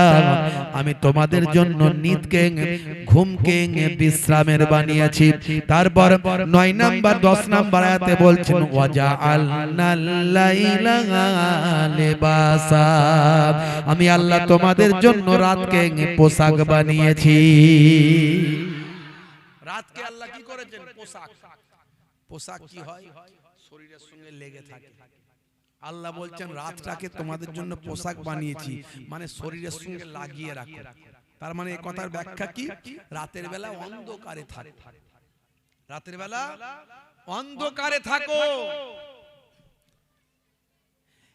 আমি তোমাদের জন্য নিদকে ঘুমকে বিশ্রামের বানিয়েছি। তারপর 9 নাম্বার 10 নাম্বার আয়াতে বলছেন ওয়া জাআলনাল লাইলা লিবাসা, আমি আল্লাহ তোমাদের জন্য রাতকে পোশাক বানিয়েছি। রাতকে আল্লাহ কি করেছেন? পোশাক। পোশাক কি হয়? শরীরের সঙ্গে লেগে থাকে। আল্লাহ বলছেন রাতটাকে তোমাদের জন্য পোশাক বানিয়েছি, মানে শরীরের সঙ্গে লাগিয়ে রাখো। তার মানে এই কথার ব্যাখ্যা কি? রাতের বেলা অন্ধকারে থাকো, রাতের বেলা অন্ধকারে থাকো।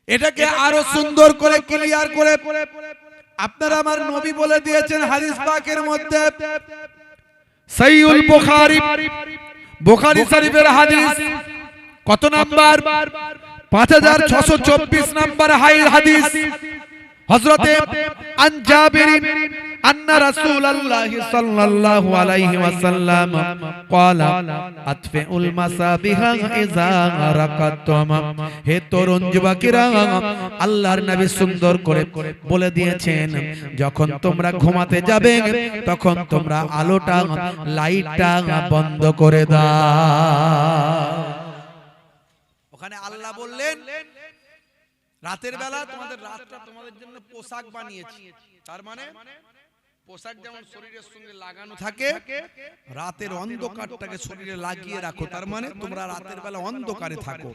এটাকে আরো সুন্দর করে ক্লিয়ার করে আপনারা আমার নবী বলে দিয়েছেন হাদিস পাকের মধ্যে, সহিহুল বুখারী, বুখারী শরীফের হাদিস কত নাম্বার? 5624 নাম্বার হাদিস। হযরতে আন জাবির আন্না রাসূলুল্লাহ সাল্লাল্লাহু আলাইহি ওয়াসাল্লাম ক্বালা আতফিউল মাসাবিহা ইযা রাকাতুম। হে তরুণ যুবকেরা, আল্লাহর নবী সুন্দর করে বলে দিয়েছেন যখন তোমরা ঘুমাতে যাবে তখন তোমরা আলোটা লাইটটা বন্ধ করে দাও। ওখানে আল্লাহ বললেন রাতের বেলা তোমাদের রাতটা তোমাদের জন্য পোশাক বানিয়েছি। তার মানে পোশাক যেমন শরীরের সঙ্গে লাগানো থাকে, রাতের অন্ধকারটাকে শরীরে লাগিয়ে রাখো। তার মানে তোমরা রাতের বেলা অন্ধকারে থাকো।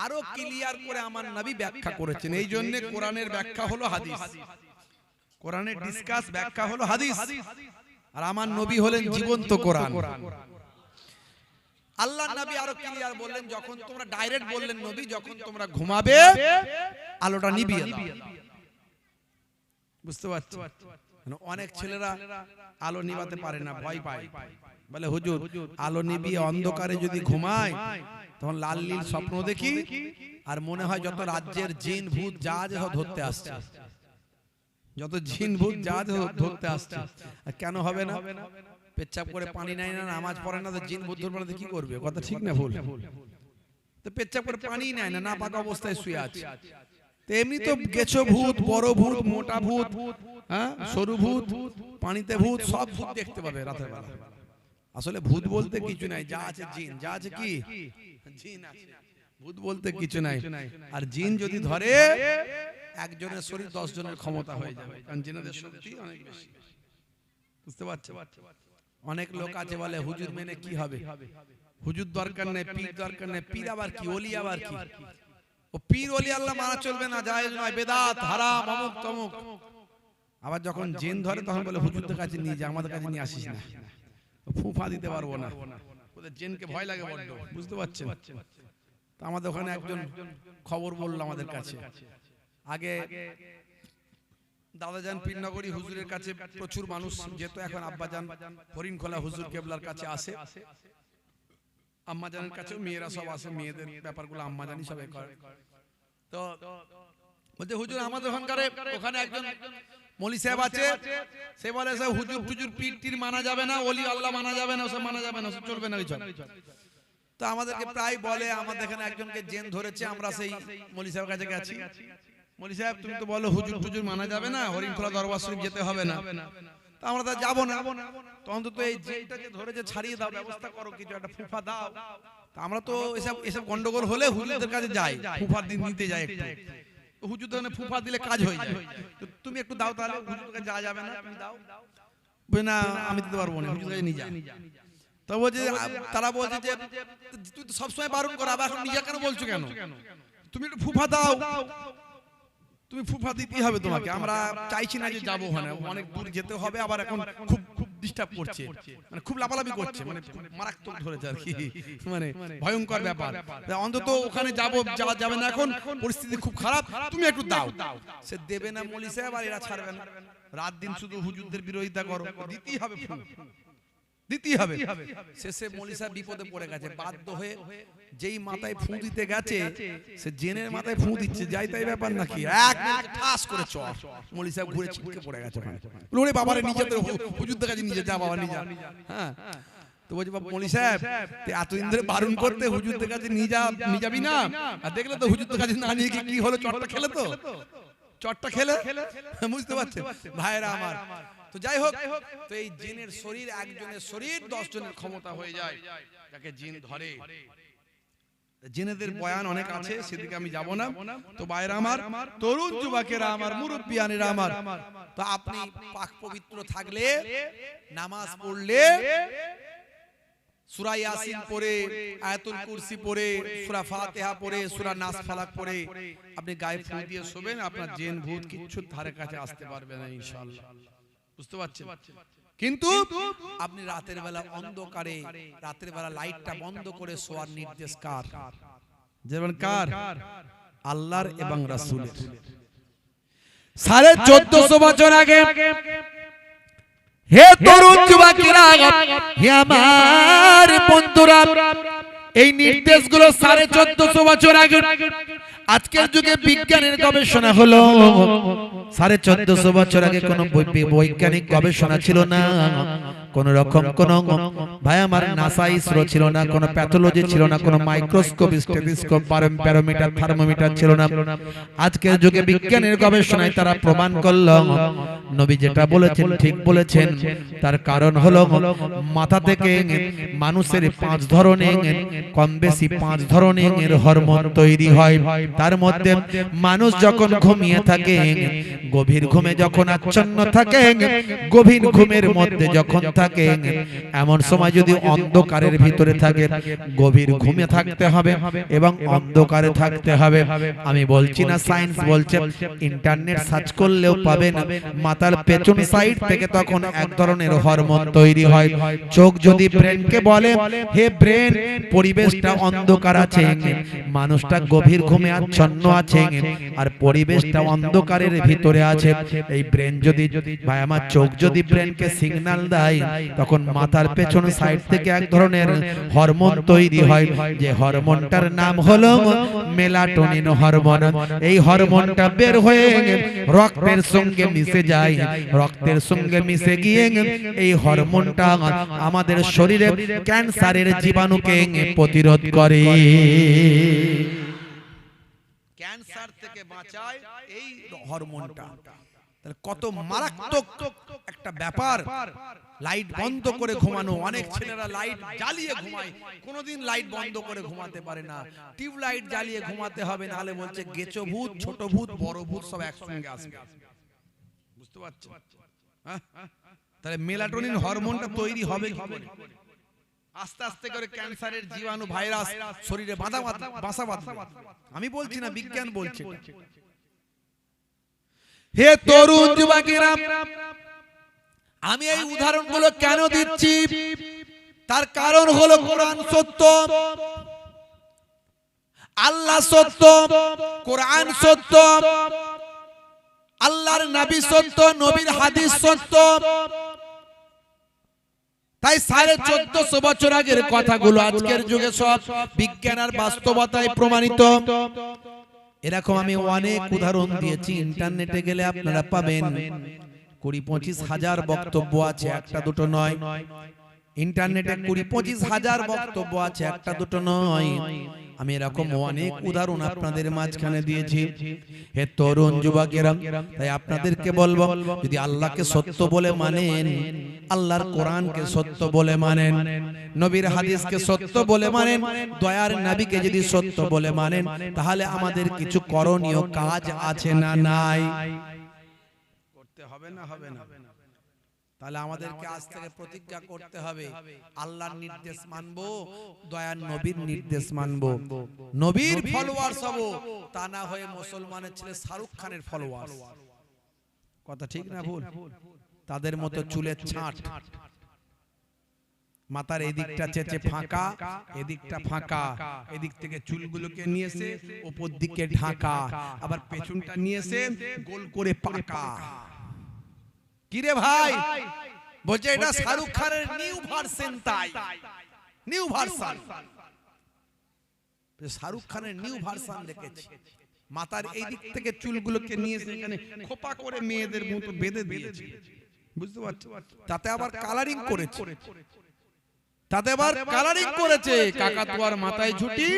আরো ক্লিয়ার করে আমার নবী ব্যাখ্যা করেছেন। এই জন্য কোরআনের ব্যাখ্যা হলো হাদিস। কোরআনের ডিসকাস ব্যাখ্যা হলো হাদিস, আর আমার নবী হলেন জীবন্ত কোরআন। আল্লাহর নবী আরো ক্লিয়ার বললেন, যখন তোমরা ডাইরেক্ট বললেন নবী, যখন তোমরা ঘুমাবে আলোটা নিভিয়ে দাও। বুঝতে পারছো? অনেক ছেলেরা আলো নিভাতে পারে না, ভয় পায়, বলে হুজুর আলো নিভিয়ে অন্ধকারে যদি ঘুমায় তখন লাল নীল স্বপ্ন দেখি, আর মনে হয় যত রাজ্যের জিন ভূত যা যা ধরতে আসছে, যত জিন ভূত যা যা ধরতে আসছে। আর কেন হবে না? পেচ্ছাপ করে পানি নেয় না, নামাজ পড়ে না, তো জিন ভূত ধরবে না, কি করবে? কথা ঠিক না ভুল? তো পেচ্ছাপ করে পানি নেয় না, না পাকা অবস্থায় শুয়ে আছে। তো এমনি তো গেছো ভূত, বড় ভূত, মোটা ভূত, হ্যাঁ সরু ভূত, পানিতে ভূত, সব ভূত দেখতে পাবে রাতের বেলা। আসলে ভূত বলতে কিছু নাই, যা আছে জিন, যা আছে কি জিন আছে, ভূত বলতে কিছু নাই। আর জিন যদি ধরে একজনের শরীর 10 জনের ক্ষমতা হয়ে যাবে, কারণ জিনেদের শক্তি অনেক বেশি। বুঝতে পারছো? অনেক লোক আছে বলে হুজুর মেনে কি হবে, হুজুর দরকার নেই, পীর দরকার নেই, পীর আবার কি, ওলি আবার কি? ও পীর ওলি আল্লাহ মানা চলবে না, জায়েজ নয়, বেদাত, হারাম, অমুক তমুক। আবার যখন জিন ধরে তখন বলে হুজুরদের কাছে নিয়ে যা, আমাদের কাছে নিয়ে আসিস না, ফুফা দিতে পারবো না, ওদের জিনকে ভয় লাগে বড্ড। বুঝতে পারছেন? তো আমাদের ওখানে একজন খবর বললো আমাদের কাছে, আগে দাদাজান পীরনগরী হুজুরের কাছে প্রচুর মানুষ যেত, এখন আব্বাজান হরিণখোলা হুজুর কেবলার কাছে আসে, আম্মাজানের কাছেও মেয়েরা সব আসে, মেয়েদের ব্যাপারগুলো আম্মাজানই সবাই করে। তো বলছে হুজুর আমাদের ওখানে একজন মৌলী সাহেব আছে, সে বলে সব হুজুর টুজুর পীর টির মানা যাবে না, ওলি আল্লাহ মানা যাবে না, ওসব মানা যাবে না, ওসব চলবে না, ওইসব। তো আমাদেরকে প্রায় বলে, আমাদের এখানে একজনকে জেন ধরেছে, আমরা সেই মৌলী সাহেবের কাছে গেছি, মৌলী সাহেব তুমি তো বলো হুজুর টুজুর মানা যাবে না, হরিণখোলা দরবার শরীফ যেতে হবে না, তা আমরা তো যাবো না, তো অন্তত এই জেনটাকে ধরেছে ছাড়িয়ে দাও, ব্যবস্থা করো, কিছু একটা ফুফা দাও। তা আমরা তো এসব গন্ডগোল হলে হুজুরদের কাছে যাই, ফুফার দিন নিতে যাই একটু, হুজুরদের ফুফা দিলে কাজ হয়ে যায়, তো তুমি একটু দাও, তাহলে হুজুরকে যাওয়া যাবে না, তুমি দাও। না আমি দিতে পারবো না, হুজুর কাছে নিয়ে যা। তো বলছে, তারা বলছে যে তুই তো সবসময় বারণ করো, আবার এখন নিজে কেন বলছো, কেন তুমি একটু ফুফা দাও, তুমি ফুফা দিতেই হবে তোমাকে, আমরা চাইছি না যে যাবো, ওখানে অনেক দূর যেতে হবে, আবার এখন খুব খুব ডিস্টার্ব করছে, মানে খুব লাফালাফি করছে, মানে মারাত্মক ধরেছে আর কি, মানে ভয়ঙ্কর ব্যাপার, অন্তত ওখানে যাবো, যাওয়া যাবে না, এখন পরিস্থিতি খুব খারাপ, তুমি একটু দাও। সে দেবে না মৌলী সাহেব, আর এরা ছাড়বে না, রাত দিন শুধু হুজুরদের বিরোধিতা করো, দিতেই হবে, দিতেই হবে। শেষে মৌলী সাহেব বিপদে পড়ে গেছে, বাধ্য হয়ে যেই মাথায় ফু দিতে গেছে, সে জেনের মাথায় ফু দিচ্ছে, যাই তাই ব্যাপার নাকি, এক ঠাস করে চর, মৌলী সাহেব ঘুরে ছিটকে পড়ে গেছে ওখানে। ওরে বাবারে, নিজেদের হুজুরদের কাছে নিয়ে যা বাবা, নিয়ে যা। হ্যাঁ, তো বলছি বাবা মৌলী সাহেব এতদিন ধরে বারণ করতে, হুজুরদের কাছে নিয়ে যাবি না, আর দেখলে তো হুজুরদের কাছে না নিয়ে কি হলো, চটটা খেলে, তো চটটা খেলে, বুঝতে পারছেন ভাইরা আমার। তো যাই হোক, তো এই জিনের শরীর, একজনের শরীর 10 জনের ক্ষমতা হয়ে যায়, যাকে জিন ধরে। জিনেদের বয়ান অনেক আছে, সেদিকে আমি যাব না। তো ভাইরা আমার, তরুণ যুবকেরা আমার, মুরব্বিয়ানেরা আমার, তো আপনি পাক পবিত্র থাকলে, নামাজ পড়লে, সূরা ইয়াসিন পড়ে, আয়াতুল কুরসি পড়ে, সূরা ফাতিহা পড়ে, সূরা নাস ফালাক পড়ে আপনি গায়ে ফু দিয়ে শোবেন, আপনার জিন ভূত কিচ্ছু ধারে কাছে আসতে পারবে না ইনশাআল্লাহ। বুঝতে পারছেন? কিন্তু আপনি রাতের বেলা অন্ধকারে, রাতের বেলা লাইটটা বন্ধ করে শোয়ার নির্দেশ কার? যেমন কার? আল্লাহর এবং রাসূলের। 1450 বছর আগে, হে তরুণ যুবকেরা, হে আমার বন্ধুরা, এই নির্দেশগুলো 1450 বছর আগে। আজকের যুগে বিজ্ঞানের গবেষণা হলো, 1450 বছর আগে কোনো বৈজ্ঞানিক গবেষণা ছিল না, কোন রকম কোন ভাই আমার নাসা ইসরো ছিল না, কোন প্যাথোলজি ছিল না, কোন মাইক্রোস্কোপ, স্টেথোস্কোপ, ব্যারোমিটার, থার্মোমিটার ছিল না। আজকের যুগে বিজ্ঞানের গবেষণায় তারা প্রমাণ করল, নবী যেটা বলেছেন ঠিক বলেছেন। তার কারণ হলো মাথা থেকে মানুষের 5 ধরনের, কম বেশি 5 ধরনের হরমোন তৈরি হয়। তার মধ্যে মানুষ যখন ঘুমিয়ে থাকে গভীর ঘুমে যখন আচ্ছন্ন থাকে, গভীর ঘুমের মধ্যে যখন থাকে, এমন সময় যদি অন্ধকারের ভিতরে থাকে, গভীর ঘুমে থাকতে হবে এবং অন্ধকারে থাকতে হবে। আমি বলছি না, সায়েন্স বলছে, ইন্টারনেট সার্চ করলেও পাবেন, মাথার পেছন সাইড থেকে তখন এক ধরনের হরমোন তৈরি হয়। চোখ যদি ব্রেনকে বলে, হে ব্রেন, পরিবেশটা অন্ধকার আছে, মানুষটা গভীর ঘুমে আচ্ছন্ন আছে, আর পরিবেশটা অন্ধকারের ভিতরে আছে, এই ব্রেন যদি, ভাই আমার, চোখ যদি ব্রেনকে সিগন্যাল দেয়, তখন মাথার পেছন সাইড থেকে এক ধরনের হরমোন তৈরি হয়, যে হরমোনটার নাম হলো মেলাটোনিন হরমোন। এই হরমোনটা বের হয়ে রক্তের সঙ্গে মিশে যায়, রক্তের সঙ্গে মিশে গিয়ে এই হরমোনটা আমাদের শরীরে ক্যান্সারের জীবাণুকে প্রতিরোধ করে, ক্যান্সার থেকে বাঁচায় এই হরমোনটা। তাহলে কত মারাত্মক একটা ব্যাপার। লাইট বন্ধ করে ঘুমানো, অনেক ছেলেরা লাইট জ্বালিয়ে ঘুমায়, কোনোদিন লাইট বন্ধ করে ঘুমাতে পারে না। টিউব লাইট জ্বালিয়ে ঘুমাতে হবে, নাহলে বলছে গেছো ভূত, ছোট ভূত, বড় ভূত সব একসঙ্গে আসবে। বুঝতে পারছো? তাহলে মেলাটোনিন হরমোনটা তৈরি হবে কি করে? আস্তে আস্তে করে ক্যান্সারের জীবাণু, ভাইরাস শরীরে বাসা বাঁধবে। আমি বলছি না, বিজ্ঞান বলছে। হে তরুণ যুবকেরা, আমি এই উদাহরণগুলো কেন দিচ্ছি, তার কারণ হলো কোরআন সত্য, আল্লাহ সত্য, কোরআন সত্য, আল্লাহর নবী সত্য, নবীর হাদিস সত্য। তাই 1450 বছর আগের কথাগুলো আজকের যুগে সব বিজ্ঞান আর বাস্তবতায় প্রমাণিত। এরকম আমি অনেক উদাহরণ দিয়েছি, ইন্টারনেটে গেলে আপনারা পাবেন। 20-25 হাজার বক্তব্য আছে, একটা দুটো নয়। ইন্টারনেটে 20-25 হাজার বক্তব্য আছে, একটা দুটো নয়। আমি এরকম অনেক উদাহরণ আপনাদের মাঝখানে দিয়েছি। হে তরুণ যুবকেরা, তাই আপনাদেরকে বলবো, যদি আল্লাহকে সত্য বলে মানেন, আল্লাহর কোরআনকে সত্য বলে মানেন, নবীর হাদিসকে সত্য বলে মানেন, দয়ার নবীকে যদি সত্য বলে মানেন, তাহলে আমাদের কিছু করণীয় কাজ আছে না নাই? করতে হবে না? হবে না? তাহলে আমাদেরকে আজ থেকে প্রতিজ্ঞা করতে হবে, আল্লাহর নির্দেশ মানবো, দয়ার নবীর নির্দেশ মানবো, নবীর ফলোয়ার্স হব, তা না হয়ে মুসলমানের ছেলে শাহরুখ খানের ফলোয়ার্স। কথা ঠিক না ভুল? তাদের মতো চুলের ছাঁট, মাথার এদিকটা চেচে ফাঁকা, এদিকটা ফাঁকা, এদিক থেকে চুলগুলোকে নিয়ে এসে উপর দিকে ঢাকা, আবার পেছনটা নিয়ে এসে গোল করে পাকা। কিরে ভাই, বলছে এটা শাহরুখ খানের নিউ ভার্সন। তাই নিউ ভার্সন, শাহরুখ খানের নিউ ভার্সন দেখেছি। মাথার এই দিক থেকে চুলগুলোকে নিয়ে এখানে খোপা করে মেয়েদের মতো বেঁধে দিয়েছে, বুঝতে পারছো? তাতে আবার কালারিং করেছে, তাতে আবার কালারিং করেছে। কাকাতুয়ার মাথায় ঝুটি,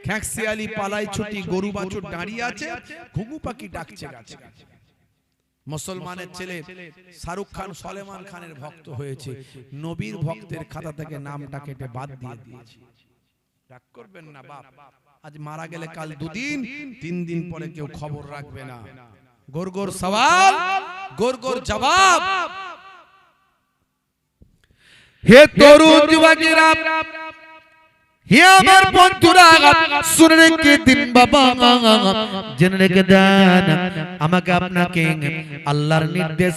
খ্যাঁকশিয়ালি পালায় ছুটি, গরু বাছুর দাঁড়িয়ে আছে, ঘুঘু পাখি ডাকছে গাছে। মুসলমানের ছেলে শাহরুখ খান সলেমান খানের ভক্ত হয়েছে, নবীর ভক্তের খাতা থেকে নামটা কেটে বাদ দিয়ে দিয়েছে। রাগ করবেন না বাপ, আজ মারা গেলে কাল 2 দিন 3 দিন পরে কেউ খবর রাখবে না। গোর গোর সওয়াল, গোর গোর জবাব। হে তরুণ যুবকেরা, হে আমার বন্ধুরা, শুনে রেখে দিন বাবা, জেনে রেখে দেন, আমাকে আপনাকে আল্লাহর নির্দেশ,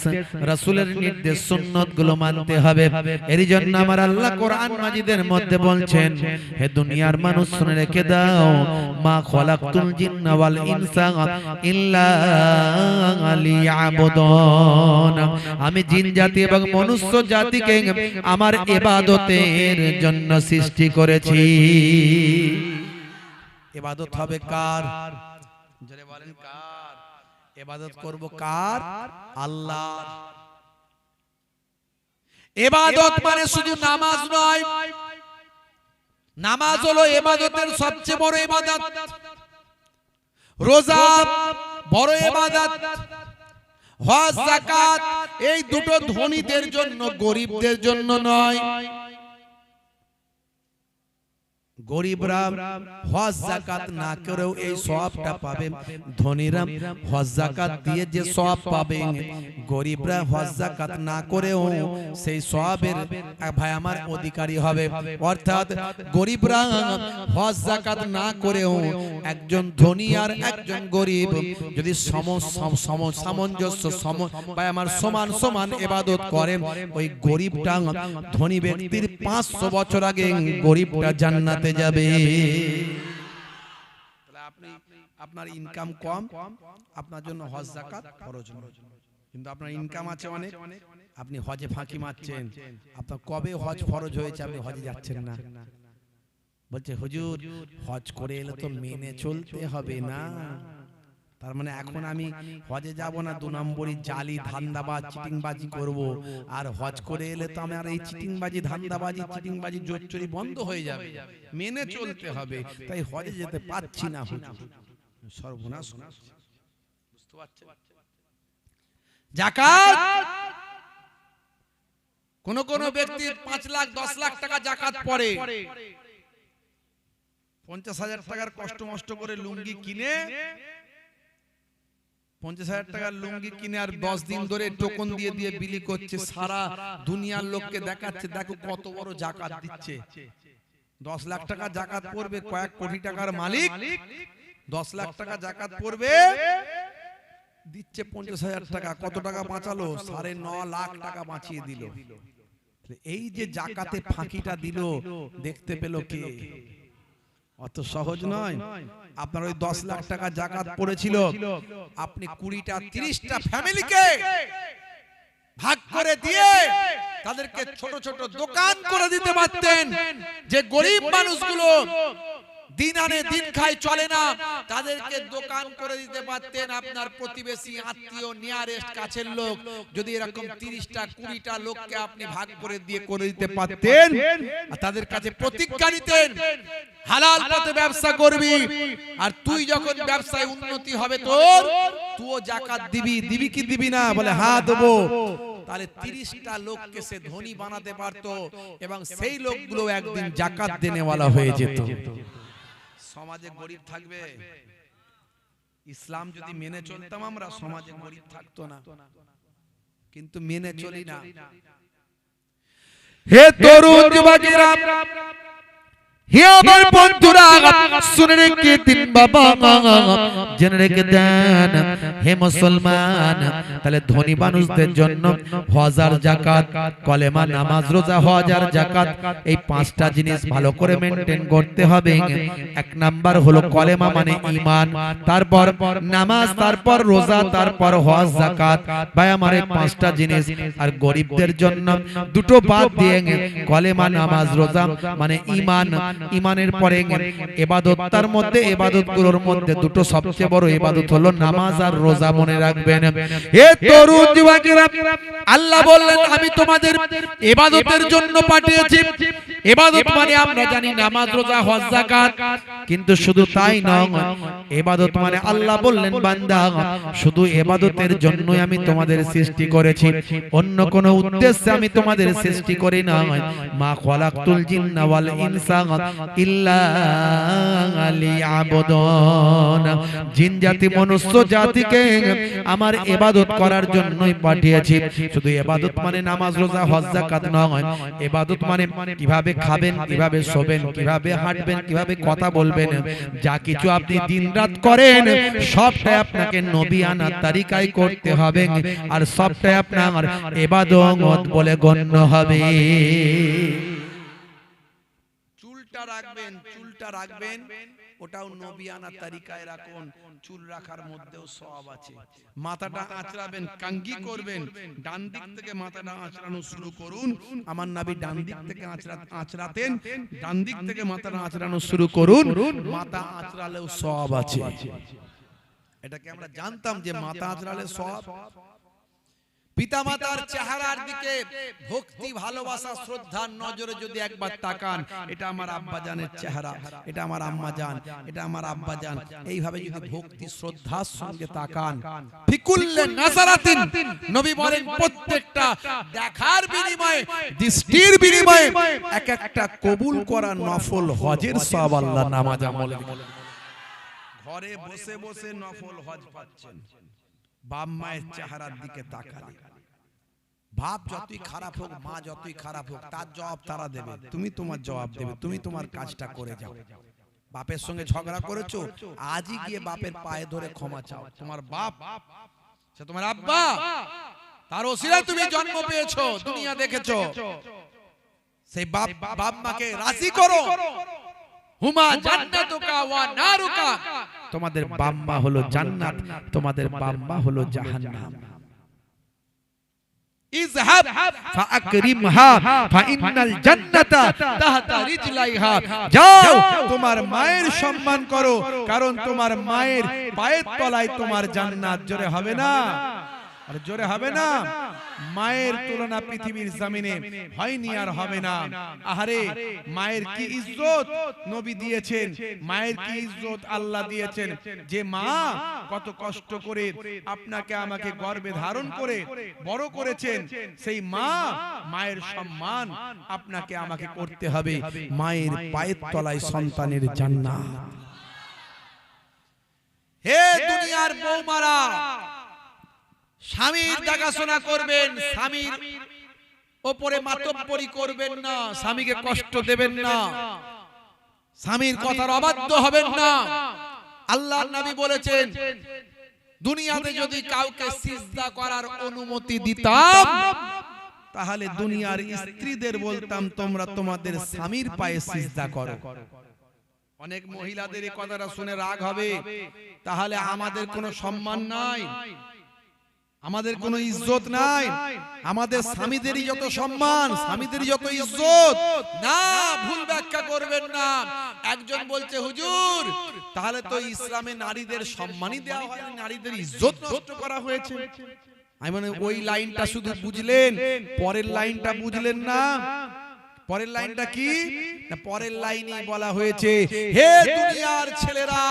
রাসূলের নির্দেশ, সুন্নাত গুলো মানতে হবে। এর জন্য আমার আল্লাহ কোরআন মাজিদের মধ্যে বলছেন, হে দুনিয়ার মানুষ শুনে রেখে দাও, মা খলাকতুল জিন্না ওয়াল ইনসা ইল্লা লিয়াবুদুন, আমি জিন জাতি এবং মনুষ্য জাতিকে আমার ইবাদতের জন্য সৃষ্টি করেছি। ইবাদত হবে কার? জোরে বলেন কার? ইবাদত করব কার? আল্লাহর। ইবাদত মানে শুধু নামাজ নয়, নামাজ হলো ইবাদতের সবচেয়ে বড় ইবাদত। রোজা বড় ইবাদত, হজ যাকাত এই দুটো ধনীদের জন্য, গরিবদের জন্য নয়। গরিবরা হজ যাকাত না করেও এই সওয়াবটা পাবে, ধনীরা হজ যাকাত দিয়ে যে সওয়াব পাবে, গরিবরা হজ যাকাত না করেও সেই সওয়াবের ভাই আমার অধিকারী হবে। অর্থাৎ গরিবরা হজ যাকাত না করেও একজন ধনী আর একজন গরিব যদি সামঞ্জস্য ভাই আমার সমান সমান ইবাদত করে, ওই গরিবটা ধনী ব্যক্তির 500 বছর আগে গরিবটা জান্নাতে যাবে। আপনি আপনার ইনকাম কম, আপনার জন্য হজ যাকাত ফরজ নয়, কিন্তু আপনার ইনকাম আছে অনেক, আপনি হজে ফাঁকি মারছেন। আপনার কবে হজ ফরজ হয়েছে আপনি হজে যাচ্ছেন না? বলছে হুজুর হজ করে এলে তো মেনে চলতে হবে না, তার মানে এখন আমি হজে যাব না, 2 নম্বরই জালি ধান্দাবাজ চিটিংবাজি করব, আর হজ করে এলে তো আমার এই চিটিংবাজি ধান্দাবাজি চিটিংবাজি জোচ্চুরি বন্ধ হয়ে যাবে, মেনে চলতে হবে, তাই হজে যেতে পারছি না। সর্বনাশ। বুঝতে পারছেন? যাকাত কোন কোন ব্যক্তি 5 লাখ 10 লাখ টাকা যাকাত পড়ে, 50,000 টাকার কষ্ট মষ্ট করে লুঙ্গি কিনে, 50,000 টাকার লুঙ্গি কিনে আর 10 দিন ধরে টোকন দিয়ে দিয়ে বিলি করছে, সারা দুনিয়ার লোককে দেখাচ্ছে দেখো কত বড় যাকাত দিচ্ছে। 10 লাখ টাকা যাকাত পড়বে, কয়েক কোটি টাকার মালিক, 10 লাখ টাকা যাকাত পড়বে, দিচ্ছে 50,000 টাকা। কত টাকা বাঁচালো? 9.5 লাখ টাকা বাঁচিয়ে দিল। এই যে যাকাতে ফাঁকিটা দিল, দেখতে পেল কে? অত সহজ নয়। আপনার ওই 10 লাখ টাকা যাকাত পড়েছিল, আপনি 20টা 30টা ফ্যামিলিকে ভাগ করে দিয়ে তাদেরকে ছোট ছোট দোকান করে দিতে পারতেন। যে গরিব মানুষগুলো দিন আনে দিন খায় চলে না, তাদেরকে দোকান করে দিতে পারতেন। আপনার প্রতিবেশী আত্মীয় নিয়ারেস্ট কাছের লোক যদি এরকম 30টা 20টা লোককে আপনি ভাগ করে দিয়ে করে দিতে পারতেন, আর তাদের কাছে প্রতিজ্ঞা নিতেন হালাল পথে ব্যবসা করবি, আর তুই যখন ব্যবসায় উন্নতি হবে তোর, তুইও যাকাত দিবি। দিবি কি দিবি না? বলে হ্যাঁ দেবো। তাহলে 30টা লোককে সে ধনী বানাতে পারতো, এবং সেই লোকগুলো একদিন যাকাত দেনেওয়ালা হয়ে যেত। সমাজে গরিব থাকবে? ইসলাম যদি মেনে চলতাম আমরা, সমাজে গরিব থাকতো না, কিন্তু মেনে চলি না। হে তরুণ যুবকেরা, হে আমার বন্ধুরা, শুনে রেখে দিন বাবা, জেনে রেখে দেন হে মুসলমান। তাহলে ধনী মানুষদের জন্য হজ আর যাকাত, কলেমা, নামাজ, রোজা, হজ আর যাকাত, এই 5টা জিনিস ভালো করে মেইনটেইন করতে হবে। 1 নাম্বার হলো কলেমা মানে ঈমান, তারপর নামাজ, তারপর রোজা, তারপর হজ যাকাত। ভাই আমার এই 5টা জিনিস। আর গরিবদের জন্য 2টো বাদ দিয়ে কলেমা, নামাজ, রোজা মানে ঈমান, ঈমানের পরে ইবাদত। তার মধ্যে ইবাদতগুলোর মধ্যে 2টো সবচেয়ে বড় ইবাদত হলো নামাজ আর রোজা, মনে রাখবেন। হে তরুণ যুবকেরা, আল্লাহ বললেন আমি তোমাদের ইবাদতের জন্য পাঠিয়েছি। ইবাদত মানে আমরা জানি নামাজ, রোজা, হজ, যাকাত, কিন্তু শুধু তাই নয়, ইবাদত মানে আল্লাহ বললেন বান্দা শুধু ইবাদতের জন্যই আমি তোমাদের সৃষ্টি করেছি, অন্য কোন উদ্দেশ্যে আমি তোমাদের সৃষ্টি করি না। মা খালাকতুল জিন্না ওয়াল ইনসা ইল্লা লিয়াবুদুন, জিন জাতি মনুষ্য জাতিকে আমার ইবাদত করার জন্যই পাঠিয়েছি। শুধু ইবাদত মানে নামাজ, রোজা, হজ, যাকাত নয়। ইবাদত মানে কিভাবে খাবেন, কিভাবে শোবেন, কিভাবে হাঁটবেন, কিভাবে কথা বলবেন, যা কিছু আপনি দিনরাত করেন সবটাই আপনাকে নবিয়ানা তরিকায় করতে হবে, আর সবটাই আপনার ইবাদত বলে গণ্য হবে। চুলটা রাখবেন, চুলটা রাখবেন, ওটাও নবিয়ানা তরিকায় রাখুন। চুল রাখার মধ্যেও সওয়াব আছে। মাথাটা আঁচড়াবেন, কাঙ্গি করবেন, ডান দিক থেকে মাথাটা আঁচড়ানো শুরু করুন। আমার নবী ডান দিক থেকে আঁচড়াতেন, ডান দিক থেকে মাথাটা আঁচড়ানো শুরু করুন। মাথা আঁচড়ালেও সওয়াব আছে। এটাকে আমরা জানতাম যে মাথা আঁচড়ালে সওয়াব। পিতামাতার চেহারার দিকে ভক্তি ভালোবাসা শ্রদ্ধার নজরে যদি একবার তাকান, এটা আমার আব্বাজানের চেহারা, এটা আমার আম্মা জান, এটা আমার আব্বা জান, এইভাবে যদি ভক্তি শ্রদ্ধার সঙ্গে তাকান, ফিকুল্লে নাজারাতিন, নবী বলেন প্রত্যেকটা দেখার বিনিময়ে, দৃষ্টির বিনিময়ে এক একটা কবুল করা নফল হজের সওয়াব আল্লাহ নামাজ আমলে। ঘরে বসে বসে নফল হজ পাচ্ছেন, বাপ মায়ের চেহারার দিকে তাকালে, বাপ যতই খারাপ হোক, মা যতই খারাপ হোক, তার জবাব তারা দেবে, তুমি তোমার জবাব দেবে, তুমি তোমার কাজটা করে যাও। বাপের সঙ্গে ঝগড়া করেছো, আজই গিয়ে বাপের পায়ে ধরে ক্ষমা চাও। তোমার বাপ সে তোমার আব্বা, তার ওসিলায় তুমি জন্ম পেয়েছো, দুনিয়া দেখেছো, সেই বাপ মাকে রাজি করো। হুমা জান্নাতুকা ওয়া নারুকা, তোমাদের বাপ মা হলো জান্নাত, তোমাদের বাপ মা হলো জাহান্নাম। ইযহাব ফাআকরিমহা ফাইন্নাল জান্নাতা তাহতা রিজলাইহা, যাও তোমার মায়ের সম্মান করো, কারণ তোমার মায়ের পায়ের তলায় তোমার জান্নাত। জোরে হবে না? আর জোরে হবে না? মায়ের তুলনা পৃথিবীর জমিনে হয়নি আর হবে না। আহারে মায়ের কি ইজ্জত নবী দিয়েছেন, মায়ের কি ইজ্জত আল্লাহ দিয়েছেন। যে মা কত কষ্ট করে আপনাকে আমাকে গর্ভে ধারণ করে বড় করেছেন, সেই মা, মায়ের সম্মান আপনাকে আমাকে করতে হবে। মায়ের পায়ের তলায় সন্তানের জান্নাত। হে দুনিয়ার বৌমারা, স্বামীর দেখাশোনা করবেন, স্বামীর ওপরে মাতব্বরি করবেন না, স্বামীকে কষ্ট দেবেন না, স্বামীর কথার অবাধ্য হবেন না। আল্লাহর নবী বলেছেন, দুনিয়াতে যদি কাউকে সিজদা করার অনুমতি দিতাম, তাহলে দুনিয়ার স্ত্রীদের বলতাম তোমরা তোমাদের স্বামীর পায়ে সিজদা করো। অনেক মহিলাদের এই কথাটা শুনে রাগ হবে, তাহলে আমাদের কোনো সম্মান নাই, আমাদের কোনো ইজ্জত নাই, আমাদের স্বামীদেরই যত সম্মান, স্বামীদেরই যত ইজ্জত। না, ভুল ব্যাখ্যা করবেন না। একজন বলছে, হুজুর তাহলে তো ইসলামে নারীদের সম্মানই দেওয়া হয়নি, নারীদের ইজ্জত নষ্ট করা হয়েছে। আমি মানে ওই লাইনটা শুধু বুঝলেন, পরের লাইনটা বুঝলেন না। পরের লাইনটা কি? না, পরের লাইনে বলা হয়েছে, হে দুনিয়ার ছেলেরা,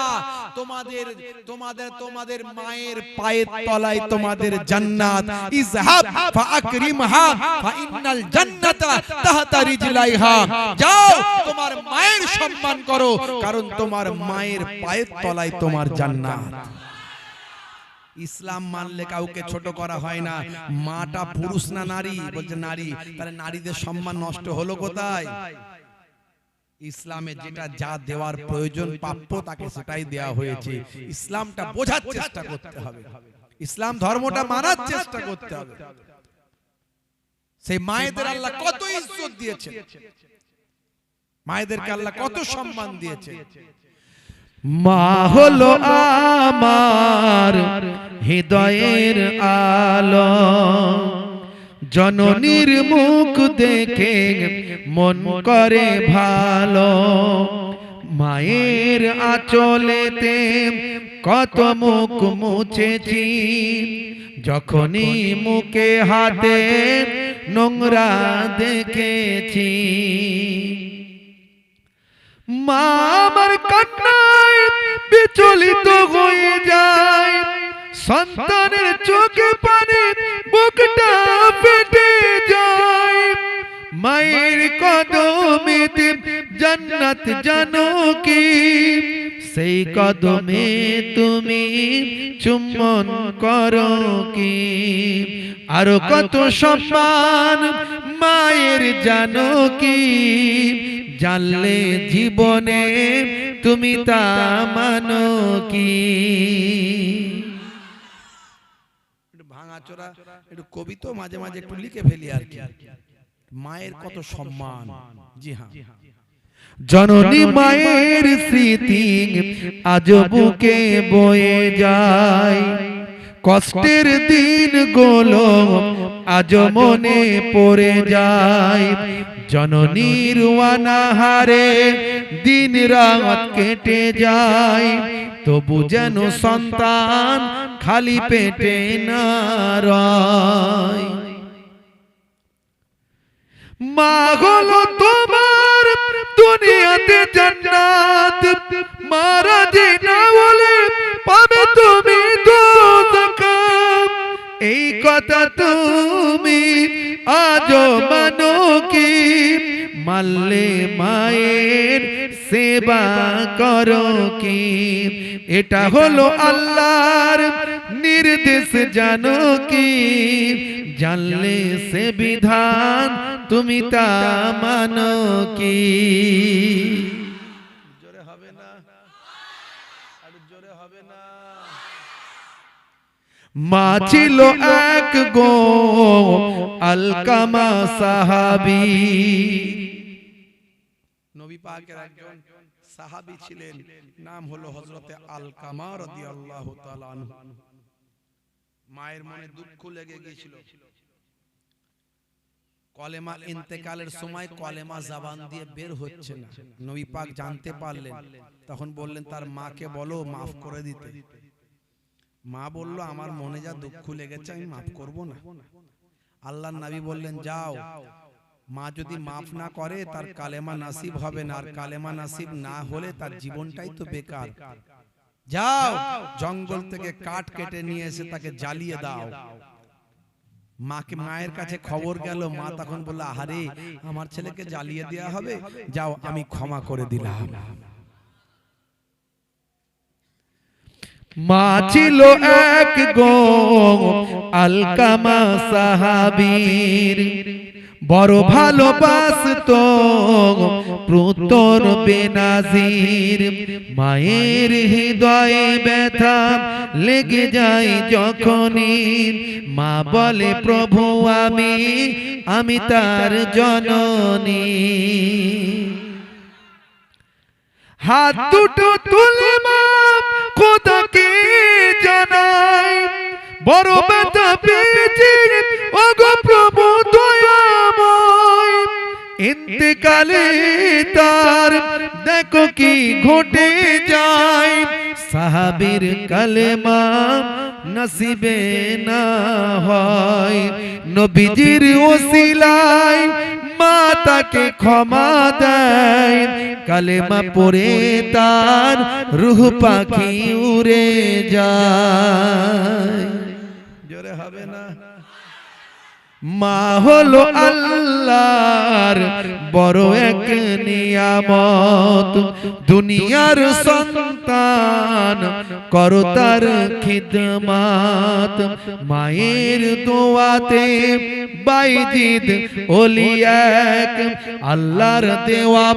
তোমাদের তোমাদের তোমাদের মায়ের পায়ের তলায় তোমাদের জান্নাত। ইযহাব ফাআকরিমহা ফাইন্নাল জান্নাতা তাহতা রিজলাইহা, যাও তোমার মায়ের সম্মান করো, কারণ তোমার মায়ের পায়ের তলায় তোমার জান্নাত। ইসলাম মানলে কাউকে ছোট করা হয় না। মাটা পুরুষ না নারী? বলছে নারী। তাহলে নারীদের সম্মান নষ্ট হলো কোথায়? ইসলামে যেটা যা দেওয়ার প্রয়োজন, প্রাপ্য, তাকে সেটাই দেওয়া হয়েছে। ইসলামটা বোঝার চেষ্টা করতে হবে, ইসলাম ধর্মটা মানার চেষ্টা করতে হবে। সেই মায়েদের আল্লাহ কত ইজ্জত দিয়েছে, মায়েদেরকে আল্লাহ কত সম্মান দিয়েছে। মা হলো আমার হৃদয়ের আলো, জননীর মুখ দেখে মন করে ভালো। মায়ের আঁচলেতে কত মুখ মুছেছি, যখনই মুখে হাতে নোংরা দেখেছি। মা আমার কান্নায় বিচলিত হয়ে যায়, সন্তানের চোখে পানি বুকটা ফেটে যায়। মায়ের কদমেতে জান্নাত জানো কি, সেই কদমে তুমি চুম্বন করো কি। আরো কত সম্মান মায়ের জানো কি, জানলে জীবনে তুমি তা মানো কি। একটু ভাঙাচোরা একটু কবিতা মাঝে মাঝে একটু লিখে ফেলি আর কি। মায়ের কত সম্মান। জি হ্যাঁ, জননী মায়ের স্মৃতি আজ বুকে বয়ে যায়, কষ্টের দিনগুলো আজ মনে পড়ে যায়। জননীর অনাহারে দিন রাত কেটে যায়, তবু যেন সন্তান খালি পেটে না রয়। মা হলো তোমার দুনিয়াতে জান্নাত, মা রাজি না হলে পাবে তুমি দোজখ। এই কথা তুমি আজও মানো কি? মানলে মায়ের সেবা করো কি? এটা হলো আল্লাহর নির্দেশ জানো কি? জানলে সে বিধান তুমি তা মানো কি? জোরে হবে না? আর জোরে হবে না? মা ছিল এক গো আলকামা সাহাবী। নবী পাকের একজন সাহাবী ছিলেন, নাম হলো হযরতে আলকামা রাদিয়াল্লাহু তাআলা আনহু। মায়ের মনে দুঃখ লেগে গিয়েছিল। কলেমা ইন্তেকালের সময় কলেমা জবান দিয়ে বের হচ্ছে না। নবী পাক জানতে পারলেন, তখন বললেন তার মাকে বলো মাফ করে দিতে। মা বলল আমার মনে যা দুঃখ লেগেছে আমি মাফ করব না। আল্লাহর নবী বললেন যাও, মা যদি মাফ না করে তার কালেমা নাসিব হবে না, আর কালেমা নাসিব না হলে তার জীবনটাই তো বেকার। যাও জঙ্গল থেকে কাঠ কেটে নিয়ে এসে তাকে জ্বালিয়ে দাও। মাকে মায়ের কাছে খবর গেল, মা তখন বলল আহারে আমার ছেলেকে জ্বালিয়ে দেওয়া হবে, যাও আমি ক্ষমা করে দিলাম। মা ছিল এক গো আলকামা সাহাবীর, বড় ভালোবাসতো পুত্র বেনাজির। মায়ের হৃদয়ে ব্যথা লেগে যায় যখনই, মা বলে প্রভু আমি তার জননী। হাত দুটো তুলে মা খোদাকে জানাই, বড় ব্যথা পেয়েছি ওগো প্রভু দয়াময়। ইন্তেকালে তার দেখো কি ঘটে যায়, সাহাবীর কালেমা নসিবে না হয়। নবীজির ওসিলায় মা তাকে ক্ষমা দেয়, কালেমা পড়ে তার রূহ পাখি উড়ে যায়। জোরে হবে না? মা হলো আল্লাহর বড় এক নিয়ামত, দুনিয়ার সন্তান করো তার খিদমত। মায়ের দোয়াতে বাইজিদ ওলি এক, আল্লাহর দেওয়া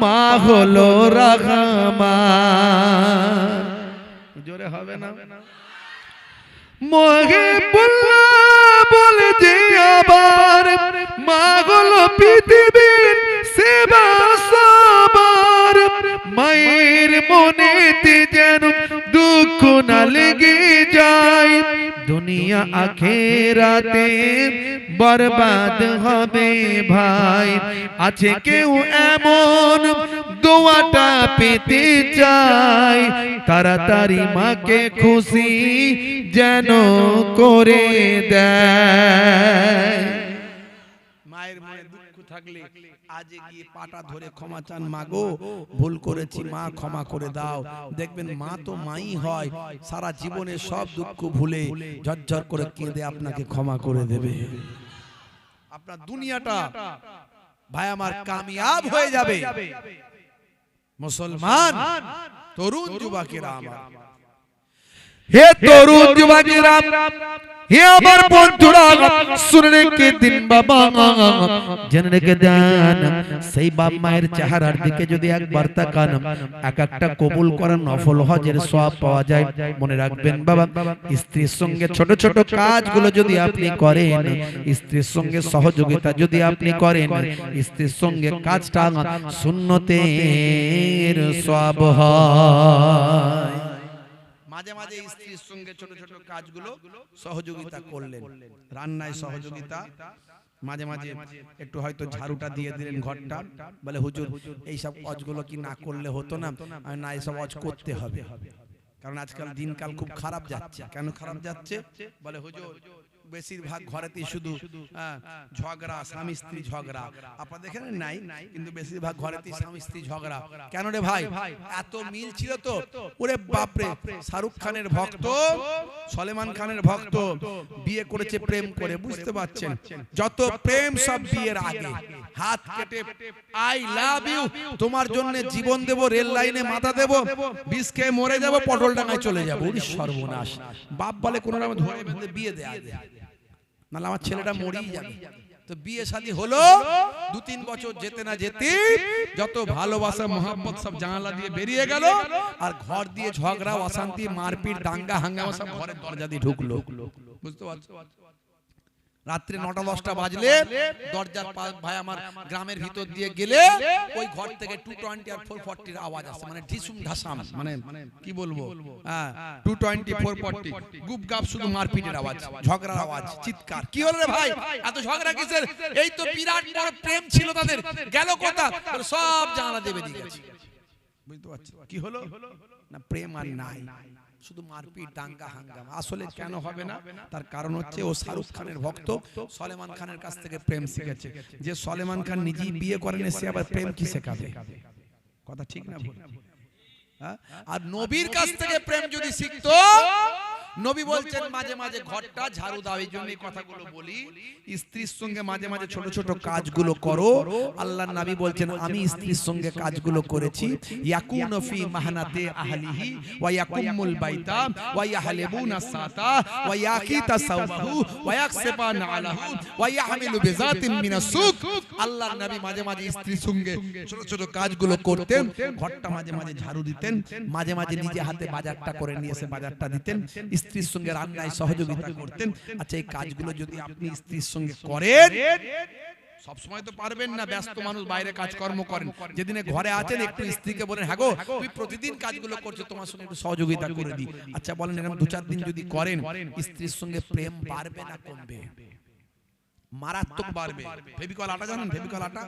মা হলো রহমান। জোরে হবে না? মহিবুল্লাহ বলে যে আবার মা হলো পৃথিবীর সেবা সবার। মায়ের মনেতে যেন দুঃখ না লেগে যায়, দুনিয়া আখিরাতে বরবাদ হবে ভাই। আছে কেউ এমন দোয়াটা পেতে চায়, তাড়াতাড়ি মাকে খুশি যেন করে দেয়। মায়ের মনে দুঃখ থাকলে আজ গিয়ে পাটা ধরে ক্ষমা চান, মাগো ভুল করেছি মা ক্ষমা করে দাও। দেখবেন মা তো মাই হয়, সারা জীবনে সব দুঃখ ভুলে ঝরঝর করে কেঁদে আপনাকে ক্ষমা করে দেবে। আপনার দুনিয়াটা ভাই আমার কামিয়াব হয়ে যাবে। মুসলমান তরুণ যুবকেরা আমার, হে তরুণ যুবকেরা, হে আমার বন্ধুরা, শুনে রেখে দিন বাবা, জেনে রেখে দেন সেই বাপ মায়ের চেহারার দিকে যদি একবার তাকান, এক একটা কবুল করার নফল হজের সওয়াব পাওয়া যায়। মনে রাখবেন বাবা, স্ত্রীর সঙ্গে ছোট ছোট কাজগুলো যদি আপনি করেন, স্ত্রীর সঙ্গে সহযোগিতা যদি আপনি করেন, স্ত্রীর সঙ্গে কাজটা সুন্নতের সওয়াব হয়। মাঝে মাঝে স্ত্রীর সঙ্গে ছোট ছোট কাজগুলো সহযোগিতা করলেন, রান্নায় সহযোগিতা মাঝে মাঝে একটু হয়তো ঝাড়ুটা দিয়ে দিলেন ঘরটা, বলে হুজুর এই সব কাজগুলো কি না করলে হতো না? না, এই সব কাজ করতে হবে, কারণ আজকাল দিনকাল খুব খারাপ যাচ্ছে। কেন খারাপ যাচ্ছে? বলে হুজুর বেশিরভাগ ঘরেতেই শুধু ঝগড়া, স্বামী স্ত্রী ঝগড়া। আপনারা দেখেন নাই, কিন্তু বেশিরভাগ ঘরেতেই স্বামী স্ত্রী ঝগড়া। কেন রে ভাই? এত মিল ছিল তো। ওরে বাপরে, শাহরুখ খানের ভক্ত, সলমান খানের ভক্ত, বিয়ে করেছে প্রেম করে, বুঝতে পারছেন? যত প্রেম সব বিয়ের আগে। হাত কেটে আই লাভ ইউ, তোমার জন্য জীবন দেব, রেল লাইনে মাথা দেব, বিষ খেয়ে মরে যাব, পটল ডাঙায় চলে যাবো। সর্বনাশ। বাপ বলে কোন রকম ধরে বেঁধে বিয়ে দেয়া, নাহলে আমার ছেলেটা মরেই যাবে। তো বিয়ে শাদী হলো, 2-3 বছর যেতে না যেতে যত ভালোবাসা মোহাম্মত সব জানালা দিয়ে বেরিয়ে গেল, আর ঘর দিয়ে ঝগড়া, অশান্তি, মারপিট, দাঙ্গা হাঙ্গামা সব ঘরের দরজা দিয়ে ঢুকলো। বুঝতে পারছো? রাত্রে 9টা-10টা বাজলে দরজার ভাই আমার গ্রামের ভিতর দিয়ে গেলে ওই ঘর থেকে 220 আর 440 আওয়াজ আসে, মানে ঢিসুম ঢাসাম, মানে কি বলবো, 220 440 গুপ গাপ, শুধু মারপিটের আওয়াজ, ঝগড়ার আওয়াজ, চিৎকার। কি হলো রে ভাই, এত ঝগড়া কিসের? এই তো বিরাট বড় প্রেম ছিল তাদের, গেল কথা, সব জানালা দেবে দিয়ে গেছে। বুঝতে পারছো কি হলো? না, প্রেম আর নাই, শুধু মারপিট, দাঙ্গা হাঙ্গামা। আসলে কেন হবে না? তার কারণ হচ্ছে ও শাহরুখ খানের ভক্ত, সলমান খানের কাছ থেকে প্রেম শিখেছে। যে সলমান খান নিজেই বিয়ে করেন, সে আবার প্রেম কি শেখাবে? কথা ঠিক না ভুল? আর নবীর কাছ থেকে প্রেম যদি শিখতো, নবী বলছেন মাঝে মাঝে ঘরটা ঝাড়ু দাও। এই জন্য এই কথাগুলো বলি, স্ত্রীর সঙ্গে মাঝে মাঝে ছোট ছোট কাজগুলো করো। আল্লাহর নবী বলছেন আমি স্ত্রীর সঙ্গে কাজগুলো করেছি, ইয়াকুনু ফি মাহনাতি আহলিহি ওয়া ইয়াকুমুল বাইতা ওয়া ইয়াহলিবুনা সাতা ওয়া ইয়াকিতা সাওবাহু ওয়া ইয়াকসিবানা আলাহু ওয়া ইয়াহমিলু বিজাতিন মিনাস সুক। আল্লাহর নবী মাঝে মাঝে স্ত্রীর সঙ্গে ছোট ছোট কাজগুলো করতেন, ঘরটা মাঝে মাঝে ঝাড়ু দিতেন, মাঝে মাঝে নিজে হাতে বাজারটা করে নিয়ে এসে বাজারটা দিতেন, স্ত্রীর সঙ্গে রান্নায় সহযোগিতা করতেন। আচ্ছা, এই কাজগুলো যদি আপনি স্ত্রীর সঙ্গে করেন, সব সময় তো পারবেন না, ব্যস্ত মানুষ, বাইরে কাজকর্ম করেন, যেদিনে ঘরে আছেন একটু স্ত্রীকে বলেন, হ্যাঁ গো তুই প্রতিদিন কাজগুলো করছো, তোমার সঙ্গে একটু সহযোগিতা করে দিই। আচ্ছা বলেন, এরকম 2-4 দিন যদি করেন, স্ত্রীর সঙ্গে প্রেম বাড়বে না কমবে? মারাত্মক বাড়বে। ফেভিকল আটা জানেন? ফেভিকল আটা,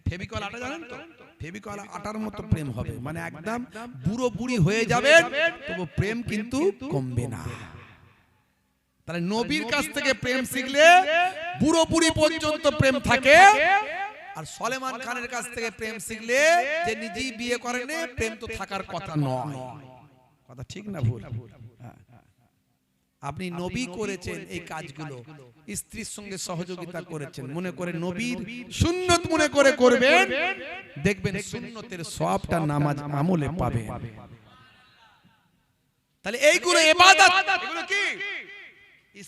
ফেভিকল আটা জানেন তো? ফেভিকল আটার মতো প্রেম হবে, মানে একদম বুড়ো বুড়ি হয়ে যাবেন, তবু প্রেম কিন্তু কমবে না। তাহলে নবীর কাছ থেকে প্রেম শিখলে বুড়ো বুড়ি পর্যন্ত প্রেম থাকে, আর সলমান খানের কাছ থেকে প্রেম শিখলে, যে নিজেই বিয়ে করেন, প্রেম তো থাকার কথা নয়। কথা ঠিক না ভুল? আপনি নবী করেছেন এই কাজগুলো, স্ত্রীর সঙ্গে সহযোগিতা করেছেন, মনে করে নবীর সুন্নত মনে করে করবেন, দেখবেন সুন্নতের সবটা নামাজ আমলে পাবেন। তাহলে এইগুলো ইবাদত। এগুলো কি?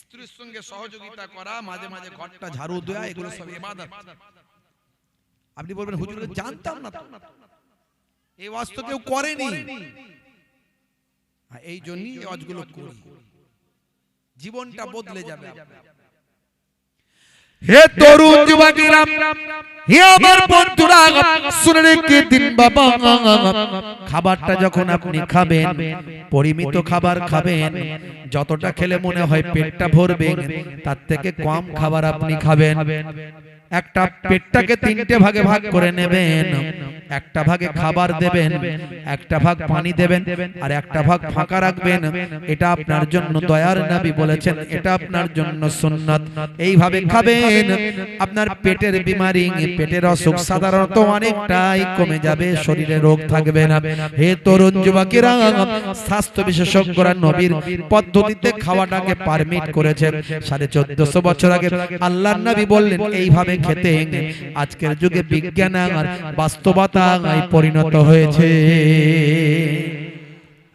স্ত্রীর সঙ্গে সহযোগিতা করা, মাঝে মাঝে ঘরটা ঝাড়ু দেওয়া, এগুলো সব ইবাদত। আপনি বলবেন হুজুর জানতাম না তো, এই ওয়াজ তো কেউ করেনি। এই জন্যই এই ওয়াজগুলো করি, জীবনটা বদলে যাবে। হে তরুণ যুবকেরা, হে আমার বন্ধুরা, শুনে রেখে দিন বাবা, খাবারটা যখন আপনি খাবেন, পরিমিত খাবার খাবেন। যতটা খেলে মনে হয় পেটটা ভরবে, তার থেকে কম খাবার আপনি খাবেন। একটা পেটটাকে 3টে ভাগে ভাগ করে নেবেন, একটা ভাগে খাবার দেবেন, একটা ভাগ পানি দেবেন, আর একটা ভাগ ফাঁকা রাখবেন। এটা আপনার জন্য দয়ার নবী বলেছেন, এটা আপনার জন্য সুন্নাত। এইভাবে খাবেন, আপনার পেটের বিমারি, পেটের অসুখ সাধারণত অনেকটাই কমে যাবে, শরীরে রোগ থাকবে না। হে তরুণ যুবকেরা, স্বাস্থ্য বিশেষজ্ঞরা নবীর পদ্ধতিতে খাওয়াটাকে পারমিট করেছেন। 1450 বছর আগে আল্লাহর নবী বললেন এইভাবে খেতে। আজকের যুগে বিজ্ঞান আর বাস্তবতায় পরিণত হয়েছে।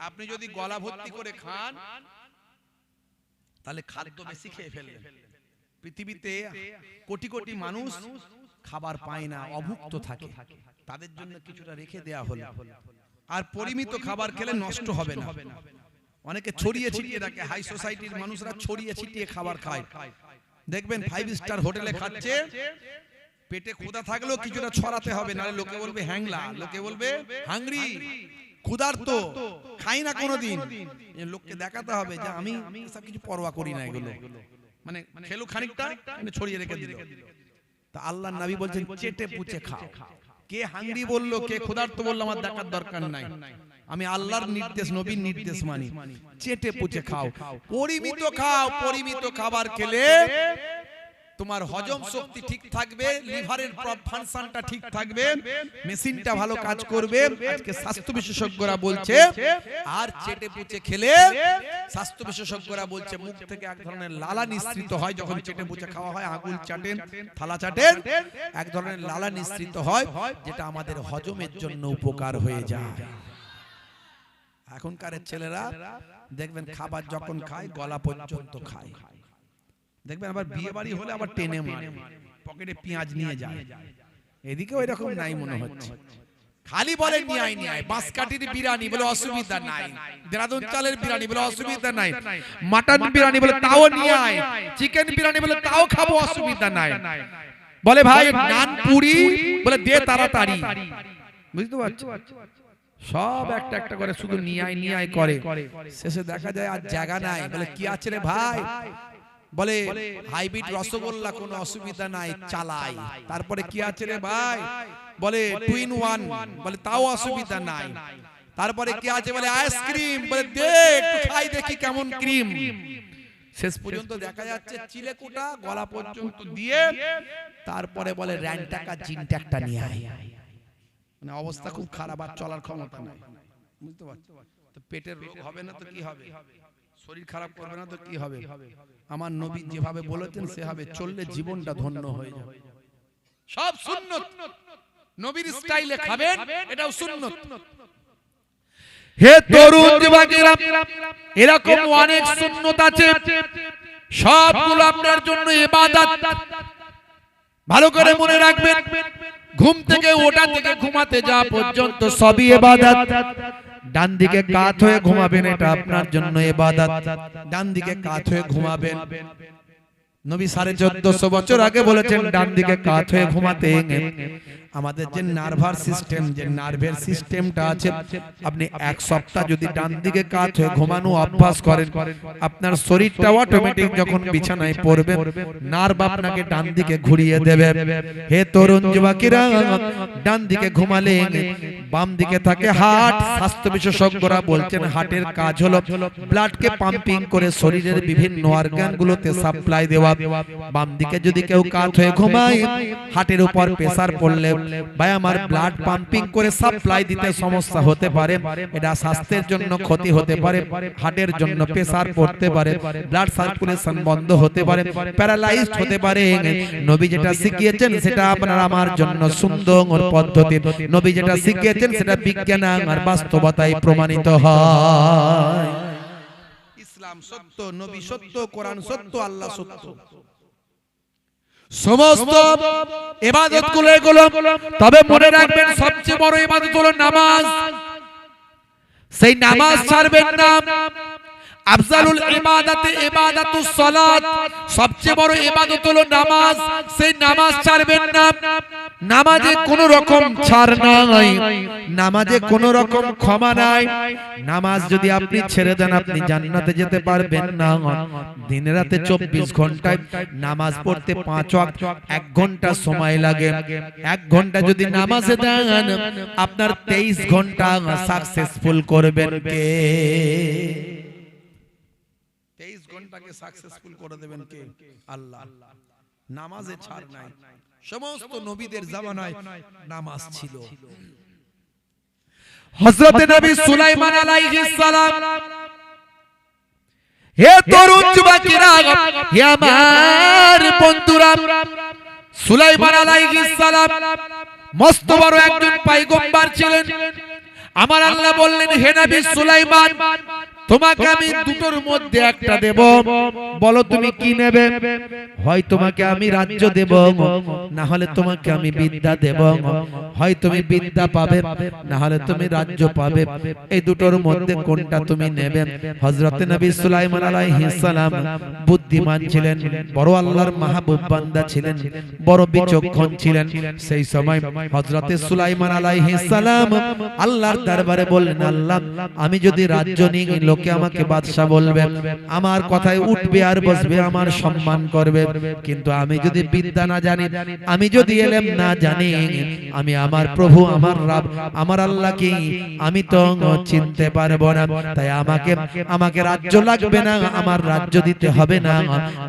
আপনি যদি গলা ভর্তি করে খান, তাহলে খাদ্য বেশি খেয়ে ফেলবেন। পৃথিবীতে কোটি কোটি মানুষ খাবার পায় না, অভুক্ত থাকে, তাদের জন্য কিছুটা রেখে দেয়া হলো। আর পরিমিত খাবার খেলে নষ্ট হবে না। অনেকে ছড়িয়ে ছিটিয়ে রাখে, হাই সোসাইটির মানুষরা ছড়িয়ে ছিটিয়ে খাবার খায়। দেখবেন 5 স্টার হোটেলে খাচ্ছে, পেটে ক্ষুধা থাকলেও কিছুটা ছড়াতে হবে, নাহলে লোকে বলবে হ্যাংলা, লোকে বলবে হাংরি, ক্ষুধার্ত, খাই না কোনোদিন। লোককে দেখাতে হবে যে আমি সব কিছু পরোয়া করি না। এগুলো মানে খেলো খানিকটা ছড়িয়ে রেখে দিল। তা আল্লাহর নবী বলছেন চেটে পুচে খাও। কে হাংরি বললো, কে ক্ষুধার্ত বললো, আমার দেখার দরকার নাই। আমি আল্লাহর নির্দেশ, নবীর নির্দেশ মানি। চেটে পুচে খাও, পরিমিত খাও। পরিমিত খাবার খেলে তোমার হজম শক্তি ঠিক থাকবে, লিভারের ফাংশনটা ঠিক থাকবে, মেশিনটা ভালো কাজ করবে। আজকে স্বাস্থ্য বিশেষজ্ঞরা বলছে, আর চেটে পুচে খেলে স্বাস্থ্য বিশেষজ্ঞরা বলছে মুখ থেকে এক ধরনের লালা নিঃসৃত হয়। যখন চেটে পুচে খাওয়া হয়, আঙুল চাটেন, থালা চাটেন, এক ধরনের লালা নিঃসৃত হয়, যেটা আমাদের হজমের জন্য উপকার হয়ে যায়। এখনকার ছেলেরা দেখবেন খাবার যখন খায় গলা পর্যন্ত খায়। দেখবেন আবার বিয়ে বাড়ি হলে আবার টেনে মারে, পকেটে পেঁয়াজ নিয়ে যায়। এদিকে ওই রকম নাই মনে হচ্ছে। খালি বলে নিয়ে আয়, বাঁশকাঠির বিরিয়ানি বলে অসুবিধা নাই, দেরাদুন চালের বিরিয়ানি বলে অসুবিধা নাই, মাটন বিরিয়ানি বলে তাও নিয়ে আয়, চিকেন বিরিয়ানি বলে তাও খাবো, অসুবিধা নাই। বলে ভাই নান পুরি বলে দে তাড়াতাড়ি, বুঝতে পারছো? সব একটা একটা করে শুধু নিয়ে আয় করে। শেষে দেখা যায় আর জায়গা নাই। বলে কি আছে রে ভাই? বলে হাইব্রিড রসগোল্লা, কোনো অসুবিধা নাই, চালাই। তারপরে কি আছে রে ভাই? বলে 2 in 1, বলে তাও অসুবিধা নাই। তারপরে কি আছে? বলে আইসক্রিম, বলে দে একটু খাই দেখি কেমন ক্রিম। শেষ পর্যন্ত দেখা যাচ্ছে চিলেকুটা গলা পর্যন্ত দিয়ে তারপরে বলে র্যান্টাকা জিনটা একটা নিয়ে আয়। মানে অবস্থা খুব খারাপ, আর চলার ক্ষমতা নাই, বুঝতে পারছো? তো পেটের রোগ হবে না তো কি হবে? শরীর খারাপ করবে না তো কি হবে? আমার নবী যেভাবে বলেছেন সেভাবে চললে জীবনটা ধন্য হয়ে যাবে। সব সুন্নত, নবীর স্টাইলে খাবেন, এটাও সুন্নত। হে তরুণ যুবকেরা, এরকম অনেক সুন্নত আছে, সবগুলো আপনার জন্য ইবাদত। ভালো করে মনে রাখবেন, ঘুম থেকে ওঠা থেকে ঘুমাতে যাওয়া পর্যন্ত সবই ইবাদত। ডান দিকে কাত হয়ে ঘুমাবেন, এটা আপনার জন্য ইবাদত। ডান দিকে কাত হয়ে ঘুমাবেন। নবী 1450 বছর আগে বলেছেন ডান দিকে কাত হয়ে ঘুমাতে। আমাদের যে নার্ভাস সিস্টেম, যে নার্ভের সিস্টেমটা আছে, আপনি এক সপ্তাহ যদি ডান দিকে কাত হয়ে ঘুমানো অভ্যাস করেন, আপনার শরীরটা অটোমেটিক যখন বিছানায় পড়বে, নার্ভ আপনাকে ডান দিকে ঘুরিয়ে দেবে। হে তরুণ যুবকেরা, ডান দিকে ঘুমালে বাম দিকে থাকে হার্ট। স্বাস্থ্য বিশেষজ্ঞরা বলছেন হার্টের কাজ হলো ব্লাডকে পাম্পিং করে শরীরের বিভিন্ন অর্গানগুলোতে সাপ্লাই দেওয়া। বাম দিকে যদি কেউ কাত হয়ে ঘুমায়, হার্টের উপর প্রেসার পড়লে ভাই আমার ব্লাড পাম্পিং করে সাপ্লাই দিতে সমস্যা হতে পারে, এটা স্বাস্থ্যের জন্য ক্ষতি হতে পারে, হার্টের জন্য প্রেসার পড়তে পারে, ব্লাড সার্কুলেশন বন্ধ হতে পারে, প্যারালাইজড হতে পারে। নবী যেটা শিখিয়েছেন সেটা আপনার আমার জন্য সুন্দর পদ্ধতি। নবী যেটা শিখিয়েছেন সেটা বিজ্ঞান আর বাস্তবতায় প্রমাণিত হয়। ইসলাম সত্য, নবী সত্য, কোরআন সত্য, আল্লাহ সত্য। সমস্ত ইবাদত গুলো, তবে মনে রাখবেন সবচেয়ে বড় ইবাদত হলো নামাজ। সেই নামাজ ছাড়বেন না। আফজালুল ইবাদাতে ইবাদাতুস সালাত, সবচেয়ে বড় ইবাদত হলো নামাজ। সেই নামাজ ছাড়বেন না। নামাজে কোনো রকম ছাড় নাই, নামাজে কোনো রকম ক্ষমা নাই। নামাজ যদি আপনি ছেড়ে দেন, আপনি জান্নাতে যেতে পারবেন না। দিনে রাতে 24 ঘন্টায় নামাজ পড়তে 5 ওয়াক্ত 1 ঘন্টা সময় লাগে। 1 ঘন্টা যদি নামাজে দেন, আপনার 23 ঘন্টা সাকসেসফুল করবেন কে? 23 ঘন্টাকে সাকসেসফুল করে দেবেন কে? আল্লাহ। নামাজে ছাড় নাই। সমস্ত নবীদের জামানায় নামাজ ছিল। হযরত নবী সুলাইমান আলাইহিস সালাম, হে তরুণ যুবকেরা, হে আমার বন্ধুরা, সুলাইমান আলাইহিস সালাম মস্ত বড় একজন পয়গম্বর ছিলেন। আমার আল্লাহ বললেন, হে নবী সুলাইমান, তোমাকে আমি দুটোর মধ্যে একটা দেব, বলো তুমি কি নেবে? হয় তোমাকে আমি রাজ্য দেব, না হলে তোমাকে আমি বিদ্যা দেব। হয় তুমি বিদ্যা পাবে, না হলে তুমি রাজ্য পাবে। এই দুটোর মধ্যে কোনটা তুমি নেবে? হযরত নবী সুলাইমান আলাইহিস সালাম বুদ্ধিমান ছিলেন, বড় আল্লাহর মাহবুব বান্দা ছিলেন, বড় বিচক্ষণ ছিলেন। সেই সময় হযরত সুলাইমান আলাইহিস সালাম আল্লাহর দরবারে বললেন, আল্লাহ, আমি যদি রাজ্য নিই, লোকে আমাকে বাদশা বলবে, আমার কথায় উঠবে আর বসবে, আমার সম্মান করবে। কিন্তু আমি যদি বিদ্যা না জানি, আমি যদি ইলম না জানি, আমি আমার প্রভু, আমার রব, আমার আল্লাহকে আমি তো চিনতে পারবো না। তাই আমাকে রাজ্য লাগবে না, আমার রাজ্য দিতে হবে না,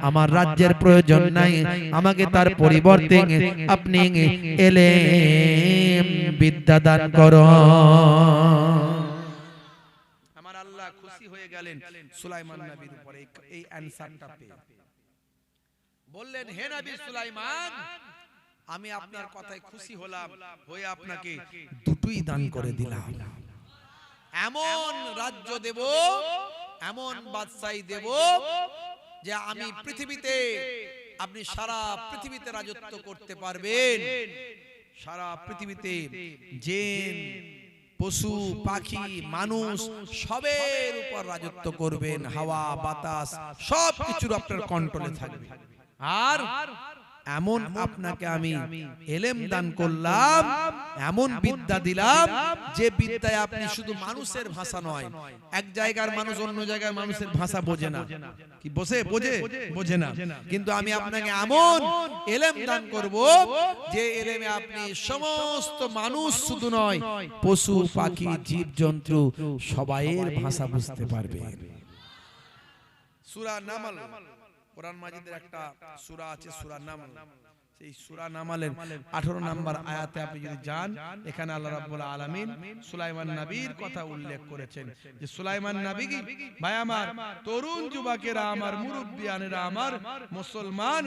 আমার রাজ্যের প্রয়োজন নাই। আমাকে তার পরিবর্তে আপনি ইলম বিদ্যা দান করো। আমার আল্লাহ খুশি হয়ে গেলেন সুলাইমান নবীর উপরে এই অ্যানসারটা পেয়ে। বললেন, হে নবী সুলাইমান, আমি আপনার কথায় খুশি হলাম, হয়ে আপনাকে দুটোই দান করে দিলাম। এমন রাজ্য দেব, এমন বাদশাহী দেব যে আমি পৃথিবীতে, আপনি সারা পৃথিবীতে রাজত্ব করতে পারবেন। সারা পৃথিবীতে জিন, পশু, পাখি, মানুষ সবের উপর রাজত্ব করবেন। হাওয়া, বাতাস সবকিছুর আপনার কন্ট্রোলে থাকবে। আর এমন আপনাকে আমি ইলম দান করলাম, এমন বিদ্যা দিলাম যে বিদ্যায় আপনি শুধু মানুষের ভাষা নয়, এক জায়গার মানুষ অন্য জায়গার মানুষের ভাষা বোঝে না, কি বোঝে না, কিন্তু আমি আপনাকে এমন ইলম দান করব যে ইলমে আপনি সমস্ত মানুষ শুধু নয়, পশু, পাখি, জীব জন্তু সবাইয়ের ভাষা বুঝতে পারবেন। সূরা নামল, কোরআন মাজিদের একটা সূরা আছে সূরা নামল। সেই সূরা নামলের 18 নম্বর আয়াতে আপনি যদি যান, এখানে আল্লাহ রাব্বুল আলামিন সুলাইমান নবীর কথা উল্লেখ করেছেন যে সুলাইমান নবী কি ভাই আমার, তরুণ যুবকেরা আমার, মুরব্বিয়ানেরা আমার, মুসলমান,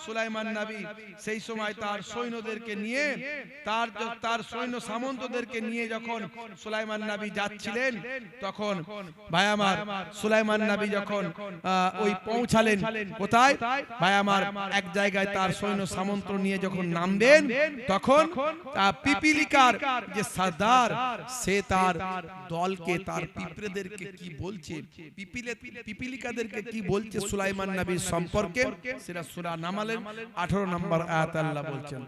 সুলাইমান নবী সেই সময় তার সৈন্যদেরকে নিয়ে, তার সৈন্য সামন্তদেরকে নিয়ে যখন সুলাইমান নবী যাচ্ছিলেন, তখন ভাই আমার সুলাইমান নবী যখন ওই পৌঁছালেন কোথায় ভাই আমার, এক জায়গায় তার সৈন্য সামন্ত নিয়ে যখন নামবেন, তখন পিপিলিকার যে সর্দার, সে তার দলকে, তার পিঁপড়েদেরকে কি বলছে, পিপিলিকাদেরকে কি বলছে সুলাইমান নবীর সম্পর্কে, সেটা সূরা নামলের 18 নম্বর আয়াতে আল্লাহ বলছেন।